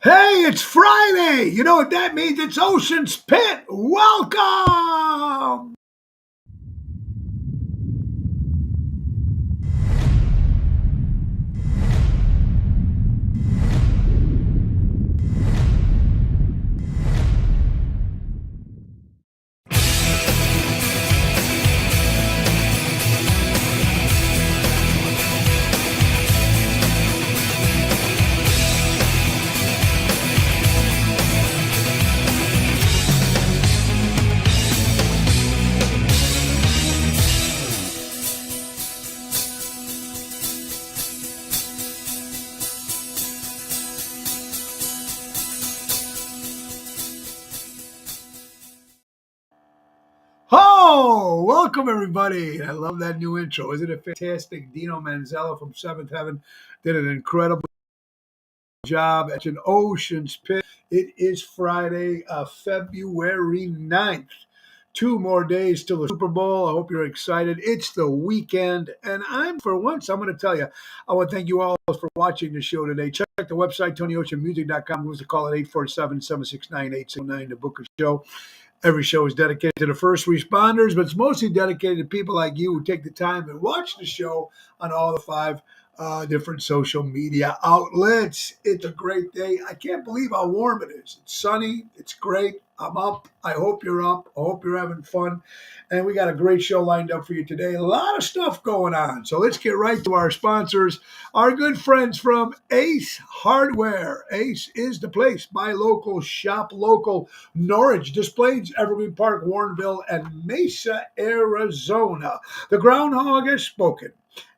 Hey, it's Friday. You know what that means? It's Ocean's Pit. Welcome. Oh, welcome everybody. I love that new intro. Isn't it fantastic? Dino Manzella from Seventh Heaven did an incredible job at an Ocean's Pit. It is Friday, February 9th. Two more days till the Super Bowl. I hope you're excited. It's the weekend. And for once, I'm going to tell you, I want to thank you all for watching the show today. Check the website, TonyOceanMusic.com. Give us a call at 847-769-8609 to book a show. Every show is dedicated to the first responders, but it's mostly dedicated to people like you who take the time and watch the show on all the five different social media outlets. It's a great day. I can't believe how warm it is. It's sunny. It's great. I'm up. I hope you're up. I hope you're having fun. And we got a great show lined up for you today. A lot of stuff going on. So let's get right to our sponsors, our good friends from Ace Hardware. Ace is the place. Buy local, shop local. Norwich Displays, Evergreen Park, Warrenville, and Mesa, Arizona. The groundhog has spoken,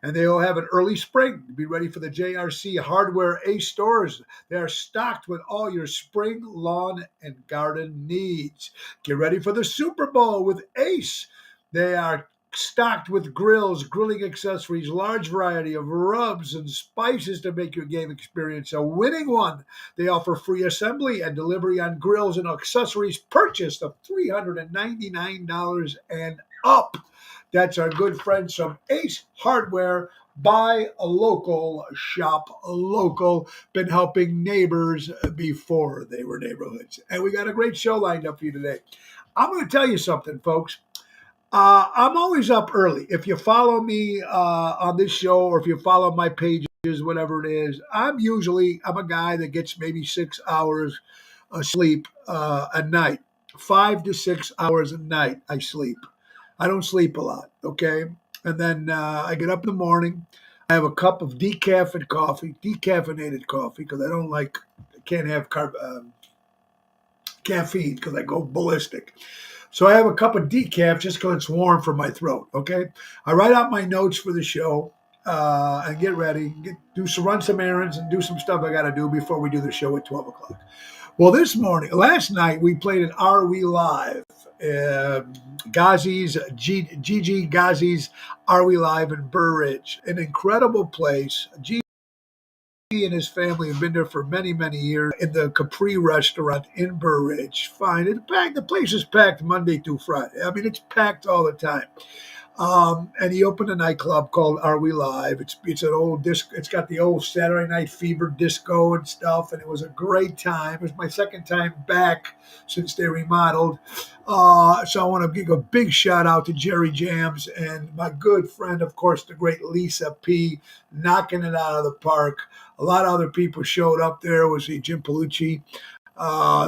and they'll have an early spring. Be ready for the JRC Hardware Ace stores. They are stocked with all your spring, lawn, and garden needs. Get ready for the Super Bowl with Ace. They are stocked with grills, grilling accessories, large variety of rubs and spices to make your game experience a winning one. They offer free assembly and delivery on grills and accessories purchased of $399 and up. That's our good friends from Ace Hardware. Buy a local, shop a local. Been helping neighbors before they were neighborhoods. And we got a great show lined up for you today. I'm going to tell you something, folks. I'm always up early. If you follow me on this show or if you follow my pages, whatever it is, I'm a guy that gets maybe 6 hours of sleep a night. 5 to 6 hours a night I sleep. I don't sleep a lot, okay? And then I get up in the morning. I have a cup of decaffeinated coffee, because I can't have caffeine because I go ballistic. So I have a cup of decaf just because it's warm for my throat. Okay, I write out my notes for the show and get ready, run some errands and do some stuff I got to do before we do the show at 12 o'clock. Well, last night we played an Are We Live? Gigi Ghazi's Are We Live in Burr Ridge, an incredible place. He and his family have been there for many, many years in the Capri restaurant in Burr Ridge. Fine. It's packed. The place is packed Monday through Friday. I mean, it's packed all the time. And he opened a nightclub called Are We Live? It's an old disc. It's got the old Saturday Night Fever disco and stuff, and it was a great time. It was my second time back since they remodeled. So I want to give a big shout out to Jerry Jams and my good friend, of course, the great Lisa P, knocking it out of the park. A lot of other people showed up there. Was Jim Palucci?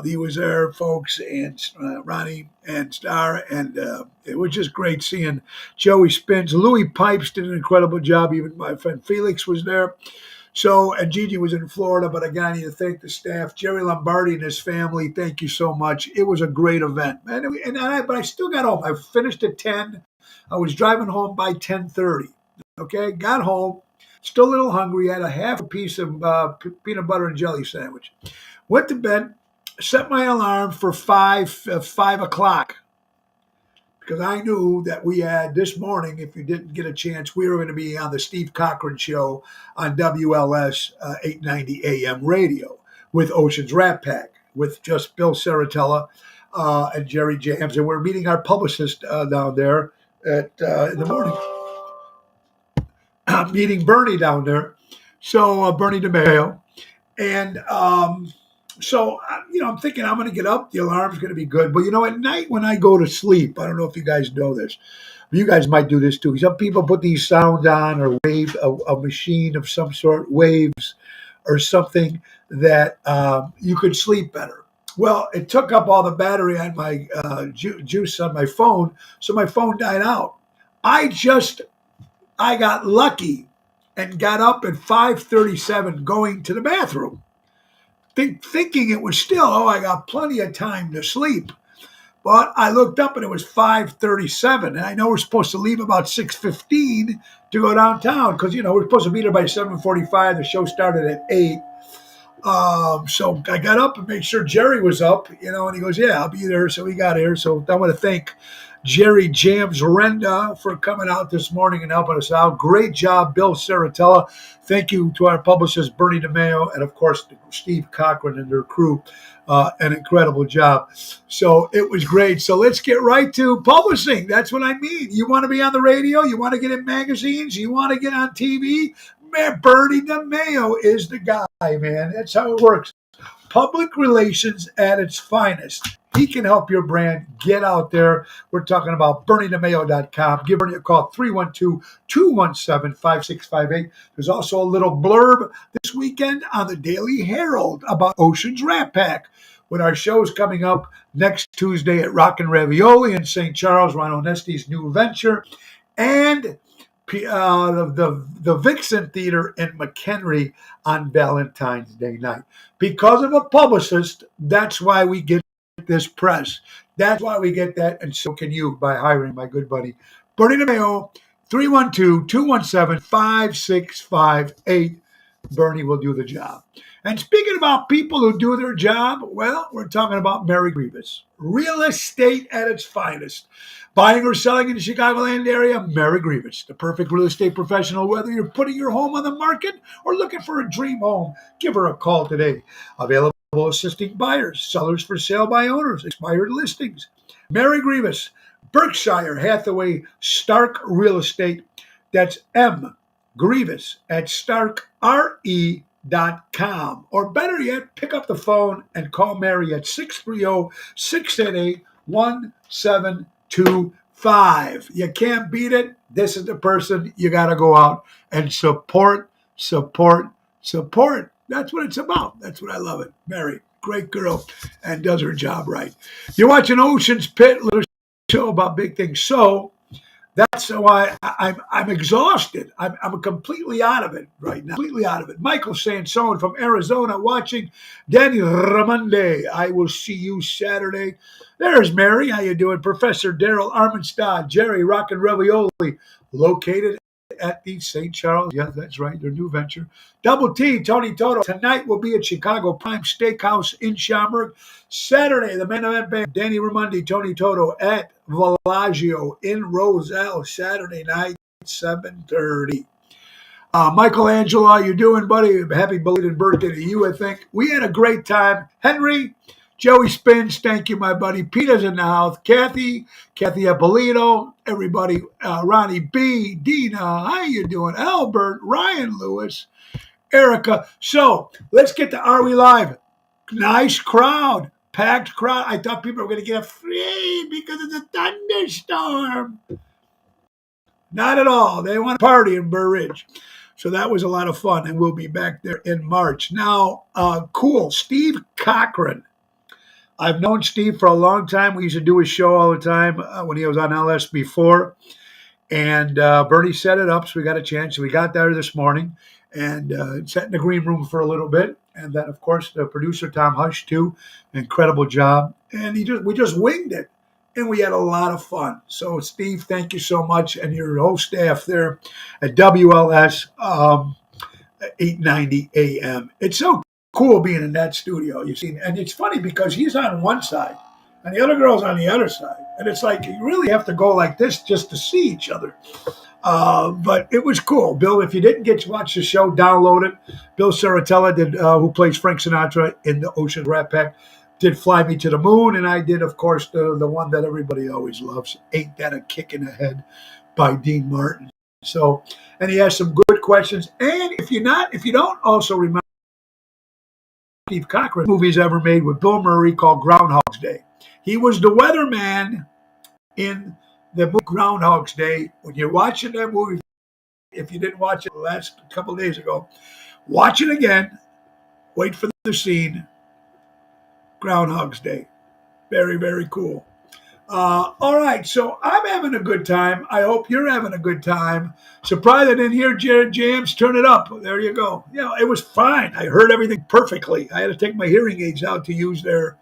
He was there, folks, and Ronnie and Star, and it was just great seeing Joey Spins. Louis Pipes did an incredible job. Even my friend Felix was there. So, and Gigi was in Florida, but again, I need to thank the staff, Jerry Lombardi and his family. Thank you so much. It was a great event, but I still got home. I finished at 10. I was driving home by 10:30. Okay, got home, still a little hungry. Had a half a piece of peanut butter and jelly sandwich. Went to bed, set my alarm for 5 o'clock, because I knew that we had this morning, if you didn't get a chance, we were going to be on the Steve Cochran show on WLS 890 AM radio with Ocean's Rat Pack, with just Bill Saratella and Jerry Jams. And we're meeting our publicist down there in the morning. Meeting Bernie down there. So Bernie DeMayo. And So, I'm thinking I'm going to get up. The alarm's going to be good. But, at night when I go to sleep, I don't know if you guys know this. You guys might do this too. Some people put these sounds on or wave a machine of some sort, waves or something that you could sleep better. Well, it took up all the battery on my juice on my phone, so my phone died out. I got lucky and got up at 5:37 going to the bathroom, thinking it was still, I got plenty of time to sleep. But I looked up and it was 5:37, and I know we're supposed to leave about 6:15 to go downtown because we're supposed to be there by 7:45. The show started at 8. So I got up and made sure Jerry was up, and he goes, "Yeah, I'll be there." So he got here. So I want to thank Jerry James Renda for coming out this morning and helping us out. Great job, Bill Saratella. Thank you to our publicist, Bernie DeMeo, and of course, Steve Cochran and their crew. An incredible job. So it was great. So let's get right to publishing. That's what I mean. You want to be on the radio? You want to get in magazines? You want to get on TV? Man, Bernie DeMeo is the guy, man. That's how it works. Public relations at its finest. He can help your brand get out there. We're talking about BernieDeMeo.com. Give Bernie a call, 312-217-5658. There's also a little blurb this weekend on the Daily Herald about Ocean's Rat Pack. When our show is coming up next Tuesday at Rockin' Ravioli in St. Charles, Ron Onesti's new venture, and the Vixen Theater in McHenry on Valentine's Day night. Because of a publicist, that's why we get this press. That's why we get that, and so can you by hiring my good buddy Bernie DeMeo, 312-217-5658. Bernie will do the job. And speaking about people who do their job, well, we're talking about Mary Grievous. Real estate at its finest. Buying or selling in the Chicagoland area, Mary Grievous, the perfect real estate professional. Whether you're putting your home on the market or looking for a dream home, give her a call today. Available assisting buyers, sellers for sale by owners, expired listings. Mary Grievous, Berkshire Hathaway Stark Real Estate. That's M. Grievous at StarkRE.com. Or better yet, pick up the phone and call Mary at 630-688-1725. You can't beat it. This is the person you got to go out and support. That's what it's about. That's what I love it. Mary, great girl, and does her job right. You're watching Ocean's Pit, little show about big things. So that's why I'm exhausted. I'm completely out of it right now. Completely out of it. Michael Sansone from Arizona watching. Danny Ramonde. I will see you Saturday. There's Mary. How you doing? Professor Daryl Armenstad. Jerry Rockin' Ravioli. Located at the St. Charles. Yeah, that's right. Their new venture. Double T, Tony Toto. Tonight will be at Chicago Prime Steakhouse in Schaumburg. Saturday, the main event band, Danny Raimondi, Tony Toto at Villaggio in Roselle. Saturday night, 7:30. Michelangelo, how you doing, buddy? Happy belated birthday to you, I think. We had a great time. Henry, Joey Spins, thank you, my buddy. Peter's in the house. Kathy Appolito, everybody. Ronnie B, Dina, how you doing? Albert, Ryan Lewis, Erica. So let's get to Are We Live? Nice crowd, packed crowd. I thought people were going to get free because of the thunderstorm. Not at all. They want to party in Burr Ridge. So that was a lot of fun, and we'll be back there in March. Now, cool. Steve Cochran. I've known Steve for a long time. We used to do his show all the time when he was on LS before. And Bernie set it up, so we got a chance. So we got there this morning and sat in the green room for a little bit. And then, of course, the producer, Tom Hush, too. Incredible job. And we just winged it. And we had a lot of fun. So, Steve, thank you so much. And your whole staff there at WLS 890 AM. It's so cool being in that studio, you see. And it's funny because he's on one side and the other girl's on the other side. And it's like you really have to go like this just to see each other. But it was cool. Bill, if you didn't get to watch the show, download it. Bill Saratella did, who plays Frank Sinatra in the Ocean Rat Pack, did Fly Me to the Moon. And I did, of course, the one that everybody always loves, Ain't That a Kick in the Head by Dean Martin. So, and he has some good questions. And if you don't also remember Steve Cochran movies ever made with Bill Murray called Groundhog's Day. He was the weatherman in the movie Groundhog's Day. When you're watching that movie, if you didn't watch it the last couple of days ago, watch it again. Wait for the scene. Groundhog's Day. Very, very cool. All right, so I'm having a good time. I hope you're having a good time. Surprised I didn't hear Jared Jams. Turn it up. There you go. It was fine. I heard everything perfectly. I had to take my hearing aids out to use their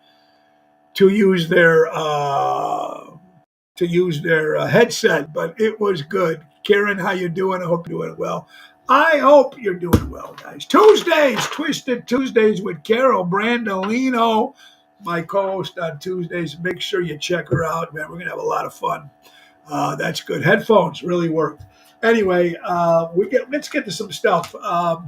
headset, but it was good. Karen, how you doing? I hope you're doing well. I hope you're doing well, guys. Tuesdays, Twisted Tuesdays with Carol Brandolino, my co-host on Tuesdays. Make sure you check her out, man. We're going to have a lot of fun. That's good. Headphones really work. Anyway, let's get to some stuff.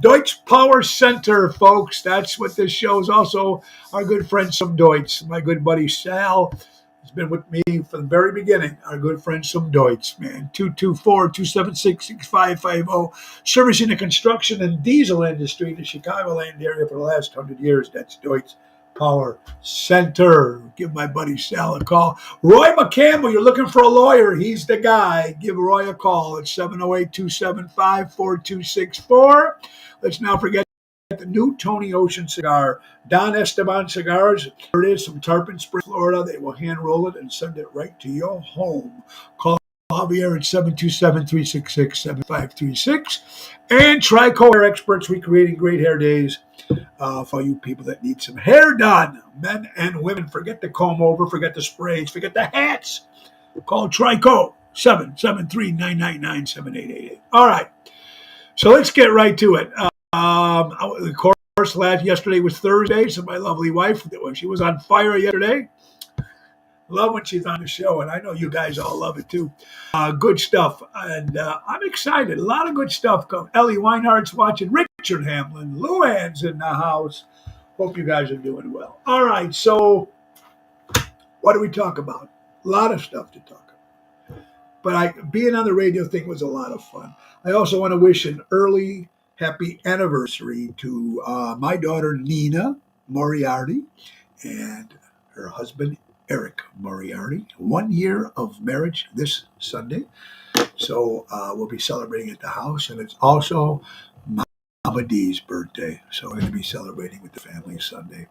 Deutsch Power Center, folks. That's what this show is. Also, our good friend from Deutsch, my good buddy Sal, has been with me from the very beginning. Our good friend from Deutsch, man. 224-276-6550. Servicing the construction and diesel industry in the Chicagoland area for the last 100 years. That's Deutsch Power Center. Give my buddy Sal a call. Roy McCampbell, you're looking for a lawyer. He's the guy. Give Roy a call at 708-275-4264. Let's not forget the new Tony Ocean cigar. Don Esteban Cigars. Here it is from Tarpon Springs, Florida. They will hand roll it and send it right to your home. Call Javier at 727-366-7536. And Trico Hair Experts, recreating great hair days for you people that need some hair done. Men and women, forget the comb over, forget the sprays, forget the hats. Call Trico, 773-999-7888. All right, so let's get right to it. Of course, yesterday was Thursday, so my lovely wife, she was on fire yesterday. Love when she's on the show, and I know you guys all love it too. Good stuff, and I'm excited. A lot of good stuff coming. Ellie Weinhardt's watching. Richard Hamlin. Luann's in the house. Hope you guys are doing well. All right, so what do we talk about? A lot of stuff to talk about. But being on the radio thing was a lot of fun. I also want to wish an early happy anniversary to my daughter, Nina Moriarty, and her husband, Eric Moriarty. 1 year of marriage this Sunday. So we'll be celebrating at the house. And it's also Mama Dee's birthday. So we're going to be celebrating with the family Sunday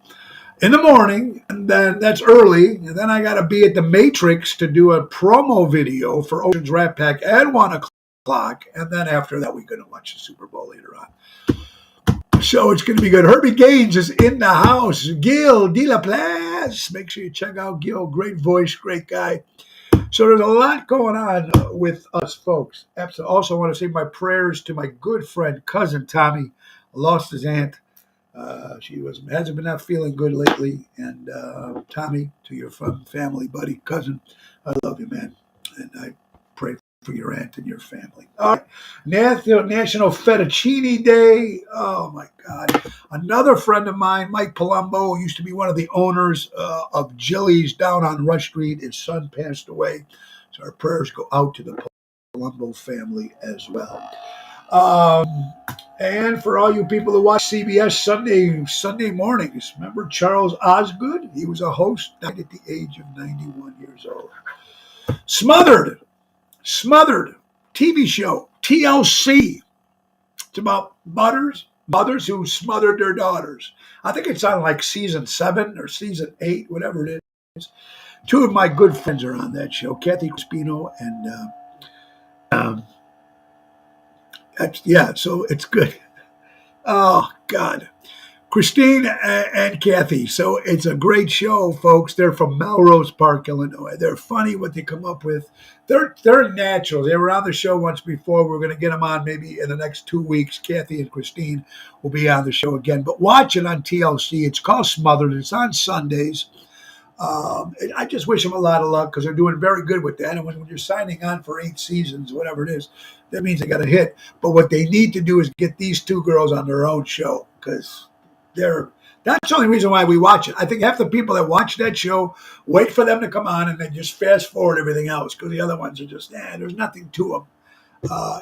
in the morning. And then that's early. And then I got to be at the Matrix to do a promo video for Ocean's Rat Pack at 1 o'clock. And then after that, we're going to watch the Super Bowl later on. So it's going to be good. Herbie Gaines is in the house. Gil de la Place. Make sure you check out Gil. Great voice, great guy. So there's a lot going on with us, folks. Also want to say my prayers to my good friend, cousin Tommy. Lost his aunt. She hasn't been not feeling good lately. And Tommy, to your family, buddy, cousin, I love you, man. And I pray for your aunt and your family. All right. National Fettuccine Day. Oh, my God. Another friend of mine, Mike Palumbo, used to be one of the owners of Jilly's down on Rush Street. His son passed away. So our prayers go out to the Palumbo family as well. And for all you people who watch CBS Sunday mornings, remember Charles Osgood? He was a host, died at the age of 91 years old. Smothered TV show, TLC. It's about mothers who smothered their daughters. I think it's on like season 7 or season 8, whatever it is. Two of my good friends are on that show, Kathy Crispino and so it's good. Oh, God. Christine and Kathy. So it's a great show, folks. They're from Melrose Park, Illinois. They're funny what they come up with. They're natural. They were on the show once before. We're going to get them on maybe in the next 2 weeks. Kathy and Christine will be on the show again. But watch it on TLC. It's called Smothered. It's on Sundays. I just wish them a lot of luck because they're doing very good with that. And when you're signing on for 8 seasons, whatever it is, that means they got a hit. But what they need to do is get these two girls on their own show because that's the only reason why we watch it. I think half the people that watch that show wait for them to come on and then just fast forward everything else because the other ones are just, there's nothing to them.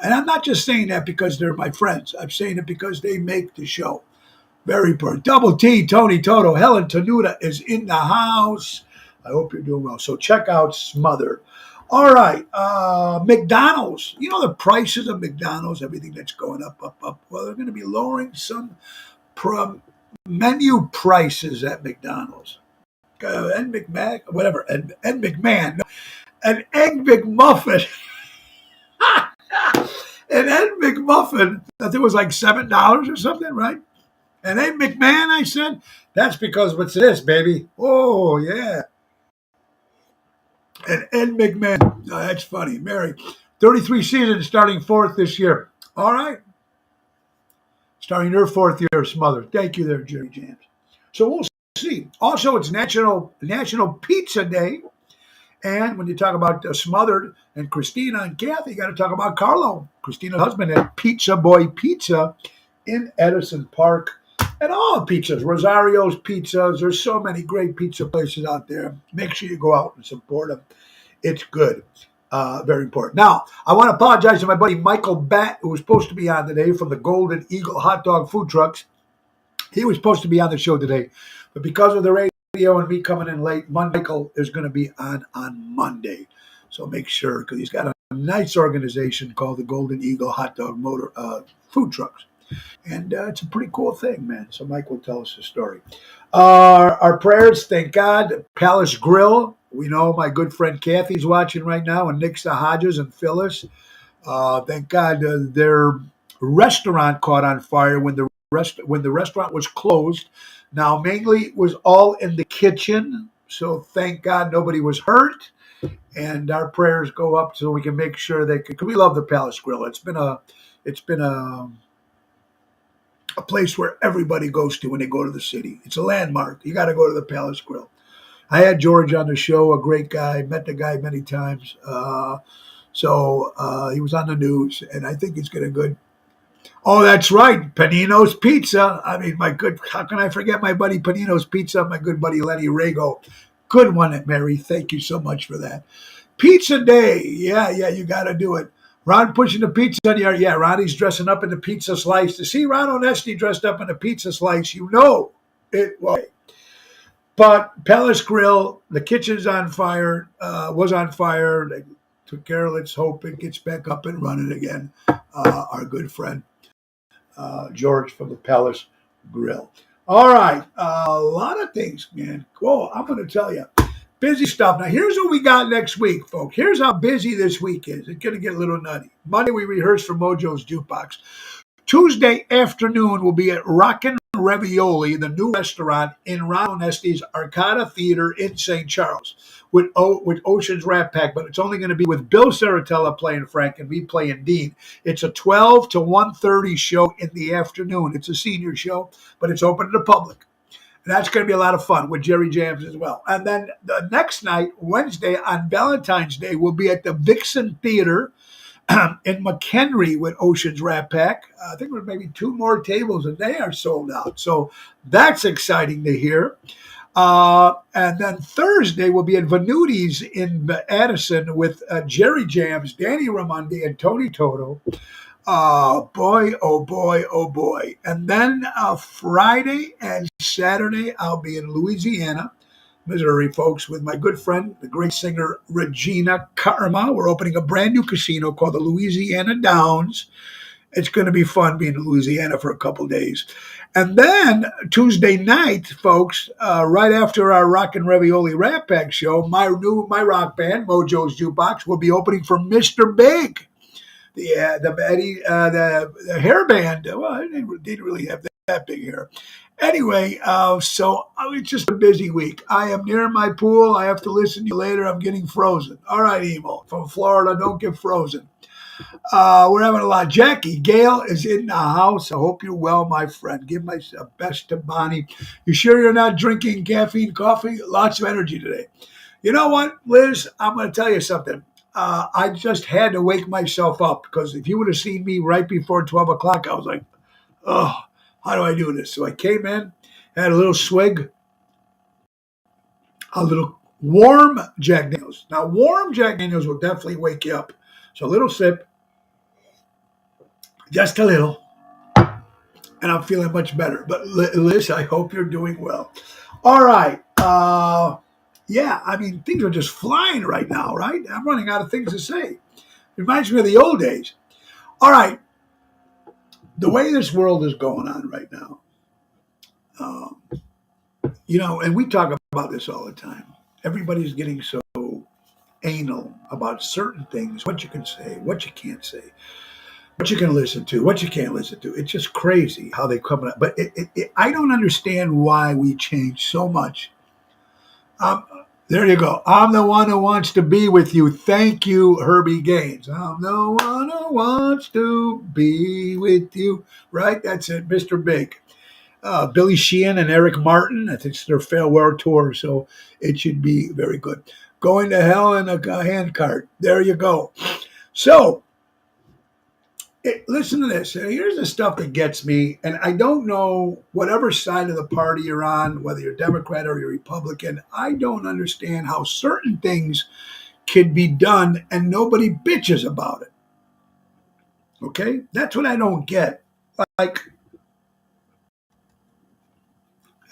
And I'm not just saying that because they're my friends. I'm saying it because they make the show Very important. Double T, Tony Toto, Helen Tenuta is in the house. I hope you're doing well. So check out Smothered. All right, McDonald's. You know the prices of McDonald's, everything that's going up, up, up. Well, they're going to be lowering some menu prices at McDonald's. Ed McMahon, whatever, Ed McMahon, an Egg McMuffin. An Ed McMuffin, I think it was like $7 or something, right? And Ed McMahon, I said, that's because what's this, baby? Oh, yeah. And Ed McMahon, oh, that's funny. Mary, 33 seasons starting fourth this year. All right. Starting her fourth year, Smothered. Thank you there, Jerry James. So we'll see. Also, it's National Pizza Day. And when you talk about Smothered and Christina and Kathy, you got to talk about Carlo, Christina's husband, at Pizza Boy Pizza in Edison Park. And all pizzas, Rosario's Pizzas. There's so many great pizza places out there. Make sure you go out and support them. It's good. Very important. Now, I want to apologize to my buddy Michael Batt, who was supposed to be on today from the Golden Eagle Hot Dog Food Trucks. He was supposed to be on the show today, but because of the radio and me coming in late, Michael is going to be on Monday. So make sure, because he's got a nice organization called the Golden Eagle Hot Dog Food Trucks. And it's a pretty cool thing, man. So Mike will tell us the story. Our prayers, thank God, Palace Grill. We know my good friend Kathy's watching right now, and Nick Hodges and Phyllis. Thank God their restaurant caught on fire when the restaurant was closed. Now, mainly it was all in the kitchen, so thank God nobody was hurt. And our prayers go up so we can make sure they can. We love the Palace Grill. It's been a place where everybody goes to when they go to the city. It's a landmark. You got to go to the Palace Grill. I had George on the show, a great guy. Met the guy many times. So he was on the news, and I think he's getting good. Oh, that's right. Panino's Pizza. I mean, how can I forget my buddy Panino's Pizza, my good buddy Lenny Rago. Good one, Mary. Thank you so much for that. Pizza Day. Yeah, you got to do it. Ron pushing the pizza on you. Yeah, Ronnie's dressing up in the pizza slice. To see Ron Onesti dressed up in a pizza slice, you know it was. But Palace Grill, the kitchen's on fire, was on fire. They took care of it. Let's hope it gets back up and running again. Our good friend, George from the Palace Grill. All right. A lot of things, man. Whoa, I'm going to tell you. Busy stuff. Now, here's what we got next week, folks. Here's how busy this week is. It's going to get a little nutty. Monday, we rehearse for Mojo's Jukebox. Tuesday afternoon, we'll be at Rockin' Ravioli, the new restaurant in Ron Onesti's Arcada Theater in St. Charles with Ocean's Rat Pack, but it's only going to be with Bill Saratella playing Frank and me playing Dean. It's a 12 to 1:30 show in the afternoon. It's a senior show, but it's open to the public. And that's going to be a lot of fun with Jerry Jams as well. And then the next night, Wednesday, on Valentine's Day, we'll be at the Vixen Theater in McHenry with Ocean's Rat Pack. I think there's maybe 2 more tables, and they are sold out. So that's exciting to hear. And then Thursday, we'll be at Venuti's in Addison with Jerry Jams, Danny Ramondi, and Tony Toto. Boy, oh boy, oh boy. And then Friday and Saturday, I'll be in Louisiana, Missouri, folks, with my good friend, the great singer Regina Karma. We're opening a brand new casino called the Louisiana Downs. It's going to be fun being in Louisiana for a couple days. And then Tuesday night, folks, right after our Rockin' Ravioli Rat Pack show, my rock band, Mojo's Jukebox, will be opening for Mr. Big. The hair band. Well, I didn't really have that big hair. Anyway, so it's just a busy week. I am near my pool. I have to listen to you later. I'm getting frozen. All right, Emo from Florida, don't get frozen. We're having a lot. Jackie Gale is in the house. I hope you're well, my friend. Give my best to Bonnie. You sure you're not drinking caffeine coffee? Lots of energy today. You know what, Liz? I'm going to tell you something. I just had to wake myself up because if you would have seen me right before 12 o'clock, I was like, oh, how do I do this? So I came in, had a little swig, a little warm Jack Daniels. Now, warm Jack Daniels will definitely wake you up. So a little sip, just a little. and I'm feeling much better. But Liz, I hope you're doing well. All right. Yeah, I mean, things are just flying right now, right? I'm running out of things to say. Reminds me of the old days. All right. The way this world is going on right now, um, and we talk about this all the time. Everybody's getting so anal about certain things, what you can say, what you can't say, what you can listen to, what you can't listen to. It's just crazy how they come up. But I don't understand why we change so much. Um, there you go. I'm the one who wants to be with you. Thank you, Herbie Gaines. I'm the one who wants to be with you. Right? That's it, Mr. Big. Billy Sheehan and Eric Martin. I think it's their farewell tour, so it should be very good. Going to hell in a handcart. There you go. So, listen to this. Here's the stuff that gets me, and I don't know whatever side of the party you're on, whether you're Democrat or you're Republican. I don't understand how certain things can be done and nobody bitches about it. Okay? That's what I don't get. Like,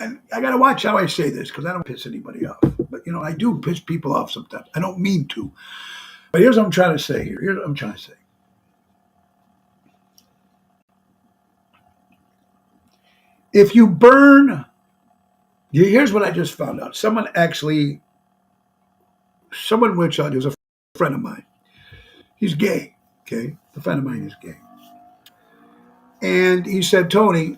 and I got to watch how I say this because I don't piss anybody off. But, I do piss people off sometimes. I don't mean to. But here's what I'm trying to say here. Here's what I'm trying to say. If you burn, here's what I just found out. Someone which was a friend of mine. He's gay, okay? A friend of mine is gay. And he said, Tony,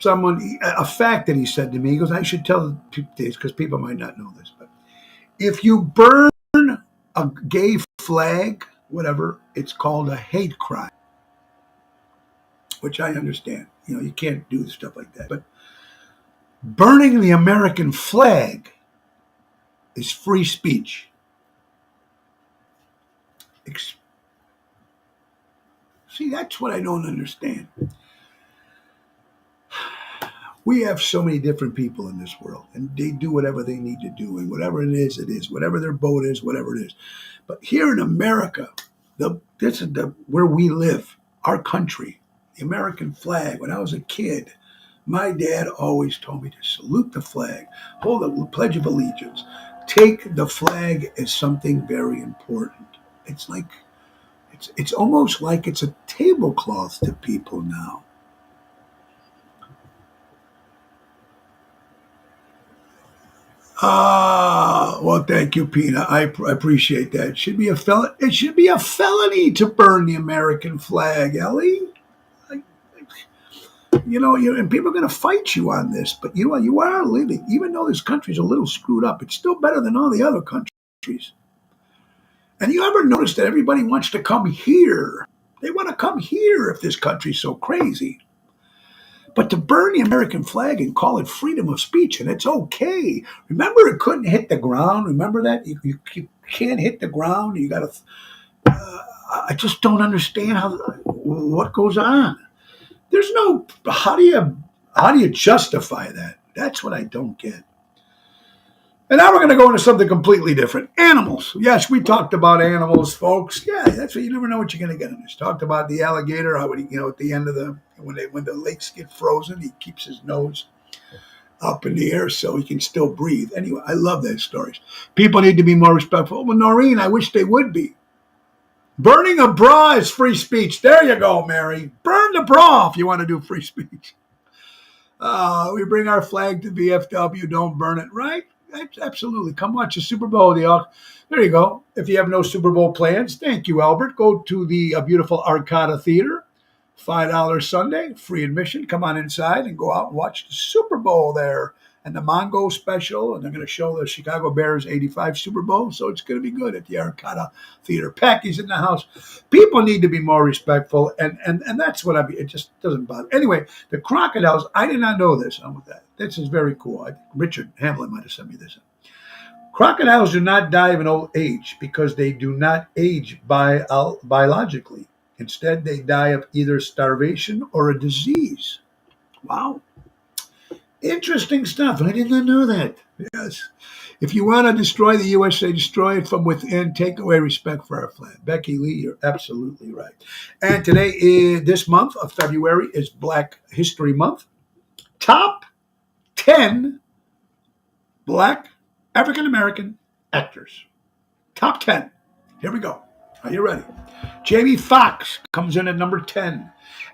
a fact that he said to me, he goes, I should tell this because people might not know this, but if you burn a gay flag, whatever, it's called a hate crime, which I understand. You can't do stuff like that. But burning the American flag is free speech. See, that's what I don't understand. We have so many different people in this world, and they do whatever they need to do, and whatever it is, whatever their boat is, whatever it is. But here in America, this is where we live, our country, the American flag. When I was a kid, my dad always told me to salute the flag, hold the Pledge of Allegiance, take the flag as something very important. It's almost like it's a tablecloth to people now. Well, thank you, Pina. I appreciate that. It should be a felony to burn the American flag, Ellie. And people are going to fight you on this, but you are living, even though this country's a little screwed up, it's still better than all the other countries. And you ever notice that everybody wants to come here? They want to come here if this country's so crazy. But to burn the American flag and call it freedom of speech, and it's okay. Remember, it couldn't hit the ground. Remember that you can't hit the ground. You got to. I just don't understand what goes on. There's no. How do you justify that? That's what I don't get. And now we're going to go into something completely different. Animals. Yes, we talked about animals, folks. Yeah, that's what you never know what you're going to get on this. Talked about the alligator, how at the end of when the lakes get frozen, he keeps his nose up in the air so he can still breathe. Anyway, I love those stories. People need to be more respectful. Well, Noreen, I wish they would be. Burning a bra is free speech. There you go, Mary. Burn the bra if you want to do free speech. We bring our flag to VFW. Don't burn it, right? Absolutely. Come watch the Super Bowl. There you go. If you have no Super Bowl plans, thank you, Albert. Go to the beautiful Arcata Theater. $5 Sunday, free admission. Come on inside and go out and watch the Super Bowl there. And the Mongo special. And they're going to show the Chicago Bears 85 Super Bowl. So it's going to be good at the Arcata Theater. Packy's in the house. People need to be more respectful. And that's what it just doesn't bother. Anyway, the crocodiles, I did not know this. This is very cool. Richard Hamlin might have sent me this. Crocodiles do not die of an old age because they do not age biologically. Instead, they die of either starvation or a disease. Wow. Interesting stuff. I did not know that. Yes. If you want to destroy the USA, destroy it from within. Take away respect for our flag. Becky Lee, you're absolutely right. And today, this month of February, is Black History Month. Top 10 Black African American actors. Top 10. Here we go. Are you ready? Jamie Foxx comes in at number 10.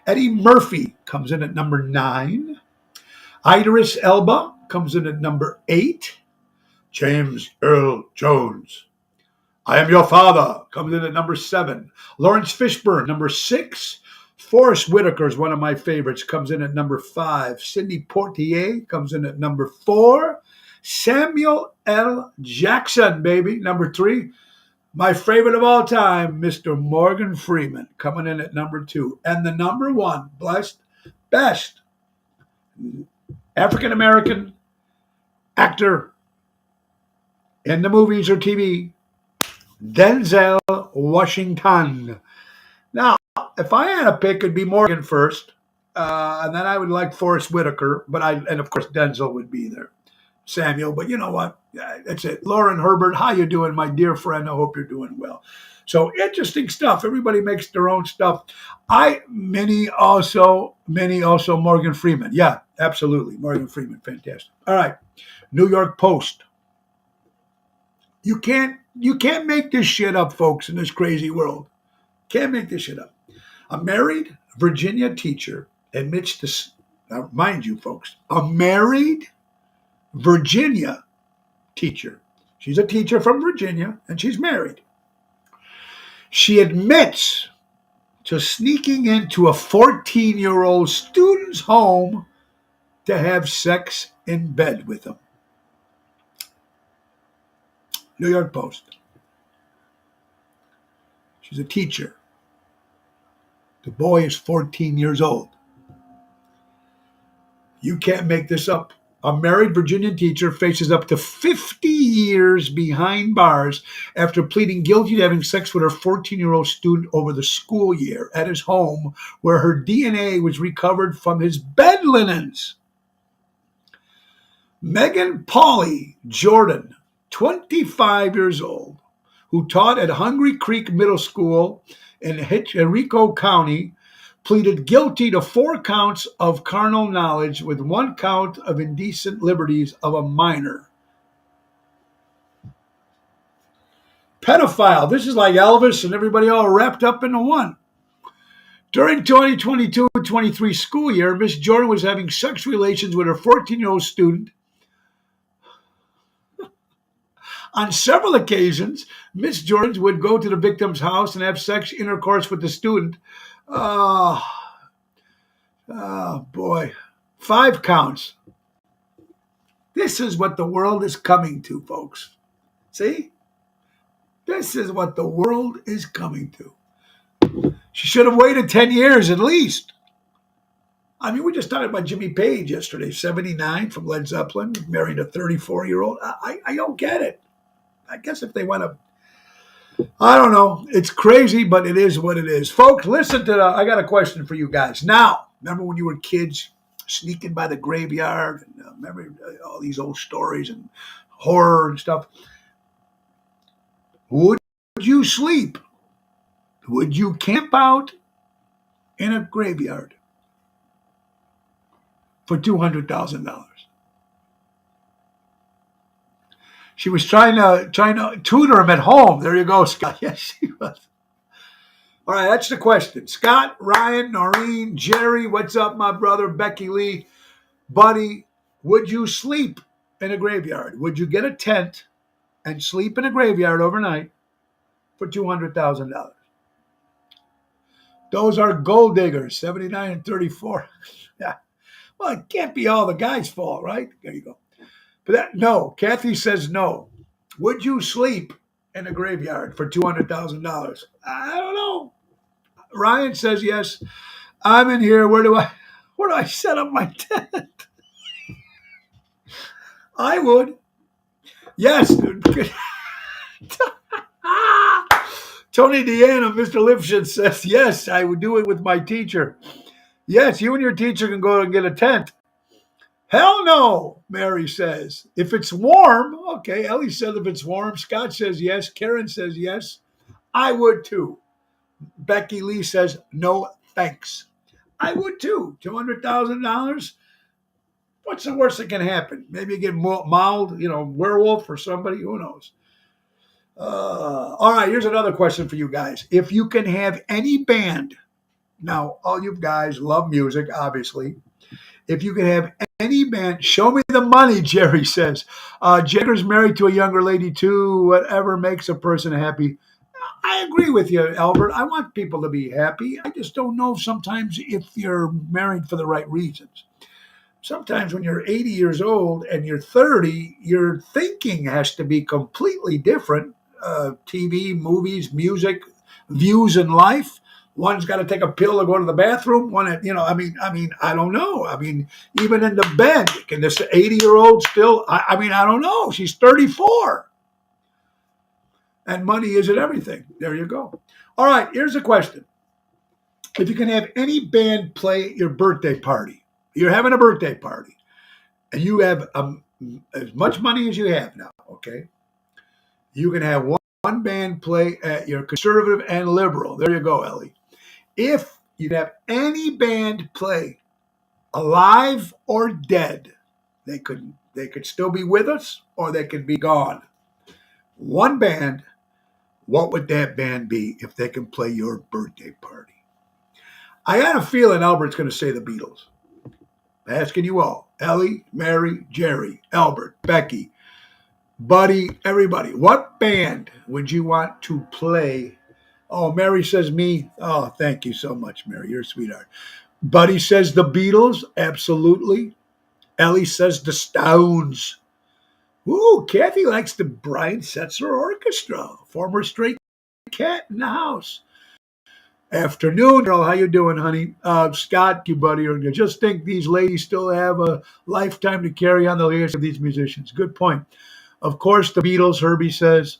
Eddie Murphy comes in at number 9. Idris Elba comes in at number 8. James Earl Jones, I Am Your Father, comes in at number 7. Lawrence Fishburne, number 6. Forrest Whitaker is one of my favorites, comes in at number 5. Sidney Poitier comes in at number 4. Samuel L. Jackson, baby, number 3. My favorite of all time, Mr. Morgan Freeman, coming in at number 2. And the number 1, best African-American actor in the movies or TV, Denzel Washington. Now, if I had a pick, it'd be Morgan first, and then I would like Forrest Whitaker, and of course Denzel would be there. Samuel, but you know what? That's it. Lauren Herbert, how you doing, my dear friend? I hope you're doing well. So interesting stuff. Everybody makes their own stuff. Many also Morgan Freeman. Yeah, absolutely. Morgan Freeman, fantastic. All right. New York Post. You can't make this shit up, folks, in this crazy world. Can't make this shit up. A married Virginia teacher admits to, now mind you, folks, a married Virginia teacher. She's a teacher from Virginia, and she's married. She admits to sneaking into a 14-year-old student's home to have sex in bed with him. New York Post. She's a teacher. The boy is 14 years old. You can't make this up. A married Virginian teacher faces up to 50 years behind bars after pleading guilty to having sex with her 14-year-old student over the school year at his home, where her DNA was recovered from his bed linens. Megan Pauley Jordan, 25 years old, who taught at Hungry Creek Middle School in Henrico County, pleaded guilty to 4 counts of carnal knowledge with 1 count of indecent liberties of a minor. Pedophile. This is like Elvis and everybody all wrapped up into one. During 2022-23 school year, Miss Jordan was having sex relations with her 14-year-old student. On several occasions, Miss Jordan would go to the victim's house and have sex intercourse with the student. Oh, boy. 5 counts. This is what the world is coming to, folks. See? This is what the world is coming to. She should have waited 10 years at least. I mean, we just talked about Jimmy Page yesterday, 79 from Led Zeppelin, married a 34-year-old. I don't get it. I guess if they want to, I don't know. It's crazy, but it is what it is. Folks, listen to I got a question for you guys. Now, remember when you were kids sneaking by the graveyard? And remember all these old stories and horror and stuff? Would you sleep? Would you camp out in a graveyard for $200,000? She was trying to tutor him at home. There you go, Scott. Yes, she was. All right, that's the question. Scott, Ryan, Noreen, Jerry, what's up, my brother? Becky Lee, buddy, would you sleep in a graveyard? Would you get a tent and sleep in a graveyard overnight for $200,000? Those are gold diggers, 79 and 34. Yeah. Well, it can't be all the guy's fault, right? There you go. But no, Kathy says no. Would you sleep in a graveyard for $200,000? I don't know. Ryan says yes. I'm in here. Where do I set up my tent? I would. Yes. Tony Deanna, Mr. Lipschitz says yes. I would do it with my teacher. Yes, you and your teacher can go and get a tent. Hell no, Mary says. If it's warm, okay. Ellie says if it's warm. Scott says yes. Karen says yes. I would too. Becky Lee says no thanks. I would too. $200,000. What's the worst that can happen? Maybe you get mauled, werewolf or somebody. Who knows? All right, here's another question for you guys. If you can have any band, now all you guys love music, obviously. If you can have any band, show me the money, Jerry says. Jenner's married to a younger lady too. Whatever makes a person happy. I agree with you, Albert. I want people to be happy. I just don't know sometimes if you're married for the right reasons. Sometimes when you're 80 years old and you're 30, your thinking has to be completely different. TV, movies, music, views in life. One's got to take a pill to go to the bathroom. I don't know. Even in the bed, can this 80-year-old still? I don't know. She's 34. And money isn't everything. There you go. All right, here's a question. If you can have any band play at your birthday party, you're having a birthday party, and you have as much money as you have now, okay? You can have one band play at your conservative and liberal. There you go, Ellie. If you have any band play, alive or dead, they could still be with us or they could be gone. One band, what would that band be if they can play your birthday party? I got a feeling Albert's going to say the Beatles. Asking you all, Ellie, Mary, Jerry, Albert, Becky, Buddy, everybody, what band would you want to play? Oh, Mary says me. Oh, thank you so much, Mary. You're a sweetheart. Buddy says the Beatles. Absolutely. Ellie says the Stones. Ooh, Kathy likes the Brian Setzer Orchestra. Former Stray Cat in the house. Afternoon, girl. How you doing, honey? Scott, you buddy. I just think these ladies still have a lifetime to carry on the legacy of these musicians. Good point. Of course, the Beatles, Herbie says.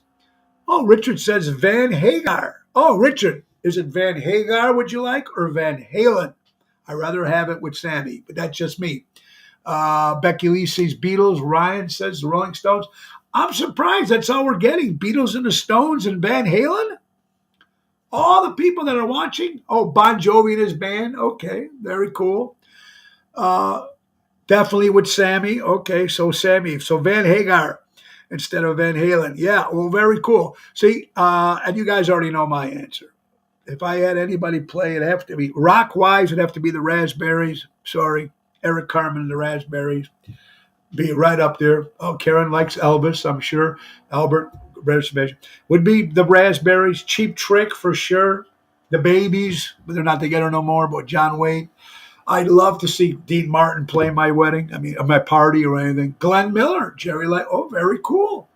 Oh, Richard says Van Hagar. Oh, Richard, is it Van Hagar would you like or Van Halen? I'd rather have it with Sammy, but that's just me. Becky Lee says Beatles. Ryan says the Rolling Stones. I'm surprised that's all we're getting. Beatles and the Stones and Van Halen? All the people that are watching? Oh, Bon Jovi and his band. Okay, very cool. Definitely with Sammy. Okay, so Sammy. So Van Hagar instead of Van Halen. Yeah, well, very cool. See, and you guys already know my answer. If I had anybody play, it'd have to be rock-wise. It'd have to be the Raspberries. Sorry, Eric Carmen and the Raspberries. Be right up there. Oh, Karen likes Elvis, I'm sure. Albert would be the Raspberries. Cheap Trick for sure. The Babies, but they're not together no more. But John Wayne. I'd love to see Dean Martin play my wedding. My party or anything. Glenn Miller, Jerry Light. Oh, very cool.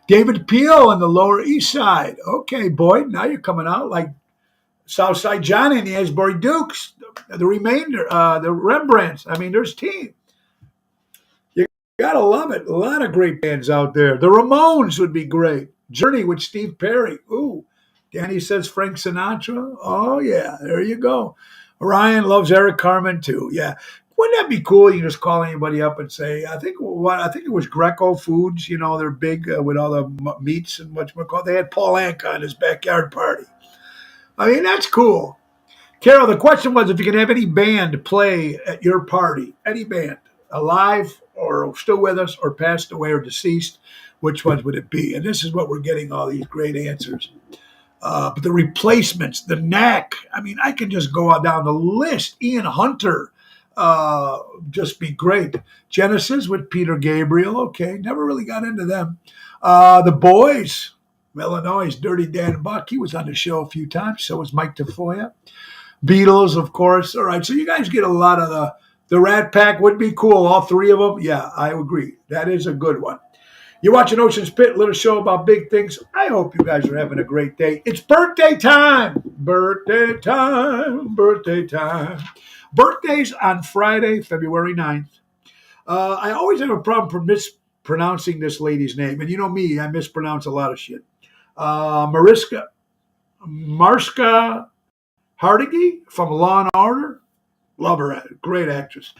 David Peel on the Lower East Side. Okay, Boyd, now you're coming out like Southside Johnny and the Asbury Dukes. The remainder, the Rembrandts. There's team. You gotta love it. A lot of great bands out there. The Ramones would be great. Journey with Steve Perry. Ooh. Danny says Frank Sinatra. Oh, yeah, there you go. Ryan loves Eric Carmen too. Yeah, wouldn't that be cool? You just call anybody up and say, I think it was Greco Foods. They're big with all the meats and whatchamacallit. They had Paul Anka on his backyard party. That's cool. Carol, the question was if you can have any band play at your party, any band, alive or still with us or passed away or deceased, which ones would it be? And this is what we're getting all these great answers. But the replacements, the Knack, I can just go down the list. Ian Hunter, just be great. Genesis with Peter Gabriel, okay, never really got into them. The Boys, Illinois, Dirty Dan Buck, he was on the show a few times, so was Mike Tafoya. Beatles, of course. All right, so you guys get a lot of the Rat Pack would be cool, all three of them. Yeah, I agree. That is a good one. You're watching Ocean's Pit, little show about big things. I hope you guys are having a great day. It's birthday time. Birthday time. Birthday time. Birthdays on Friday, February 9th. I always have a problem mispronouncing this lady's name. And you know me, I mispronounce a lot of shit. Marska Hardigy from Law and Order. Love her. Great actress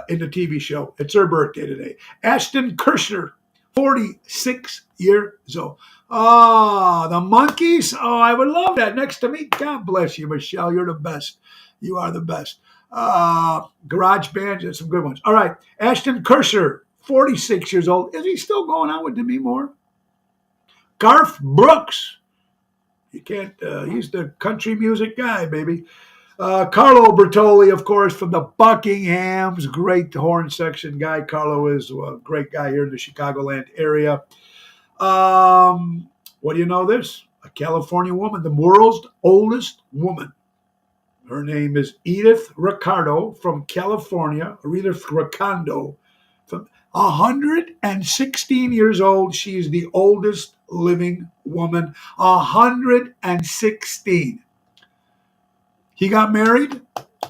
in the TV show. It's her birthday today. Ashton Kutcher, 46 years old. Oh, the Monkees. Oh, I would love that next to me. God bless you, Michelle. You're the best. You are the best. Garage Band, there's some good ones. All right. Ashton Kutcher, 46 years old. Is he still going out with Demi Moore? Garth Brooks. You can't, he's the country music guy, baby. Carlo Bertoli, of course, from the Buckinghams, great horn section guy. Carlo is a great guy here in the Chicagoland area. What do you know this? A California woman, the world's oldest woman. Her name is Edith Ricardo from California, or Edith Ricardo, from 116 years old. She is the oldest living woman, 116. He got married?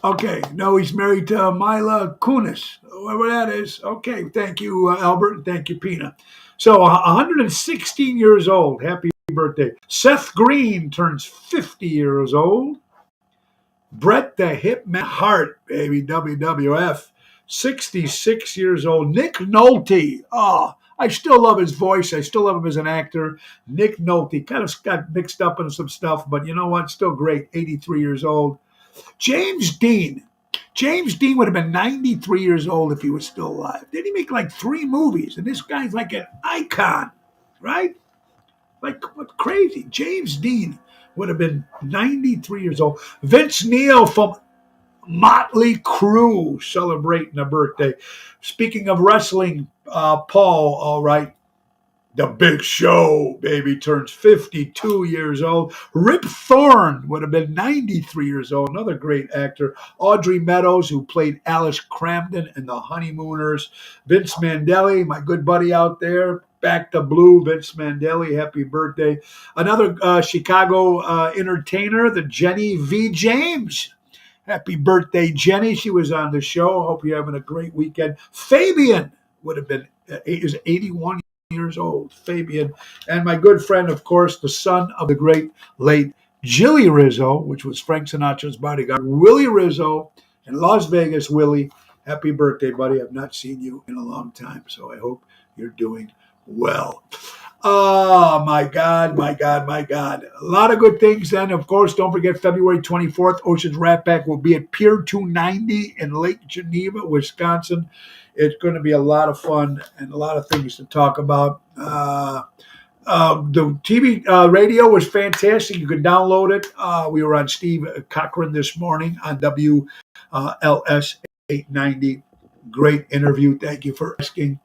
Okay. No, he's married to Mila Kunis, whoever that is. Okay. Thank you, Albert. Thank you, Pina. So 116 years old. Happy birthday. Seth Green turns 50 years old. Bret the Hitman Hart, baby, WWF, 66 years old. Nick Nolte. Oh, I still love his voice. I still love him as an actor. Nick Nolte kind of got mixed up in some stuff, but you know what? Still great. 83 years old. James Dean. James Dean would have been 93 years old if he was still alive. Didn't he make like 3 movies? And this guy's like an icon, right? Like, what crazy. James Dean would have been 93 years old. Vince Neil from Motley Crue celebrating a birthday. Speaking of wrestling, Paul, all right, the Big Show, baby, turns 52 years old. Rip Thorne would have been 93 years old, another great actor. Audrey Meadows, who played Alice Cramden in The Honeymooners. Vince Mandelli, my good buddy out there, back to blue. Vince Mandelli, happy birthday. Another Chicago entertainer, the Jenny V. James. Happy birthday, Jenny. She was on the show. Hope you're having a great weekend. Fabian would have been, is 81 years old. Fabian. And my good friend, of course, the son of the great late Jilly Rizzo, which was Frank Sinatra's bodyguard, Willie Rizzo in Las Vegas. Willie, happy birthday, buddy. I've not seen you in a long time, so I hope you're doing well. Oh, my God, my God, my God. A lot of good things then. Of course, don't forget February 24th, Ocean's Rat Pack will be at Pier 290 in Lake Geneva, Wisconsin. It's going to be a lot of fun and a lot of things to talk about. The TV radio was fantastic. You can download it. We were on Steve Cochran this morning on WLS 890. Great interview. Thank you for asking.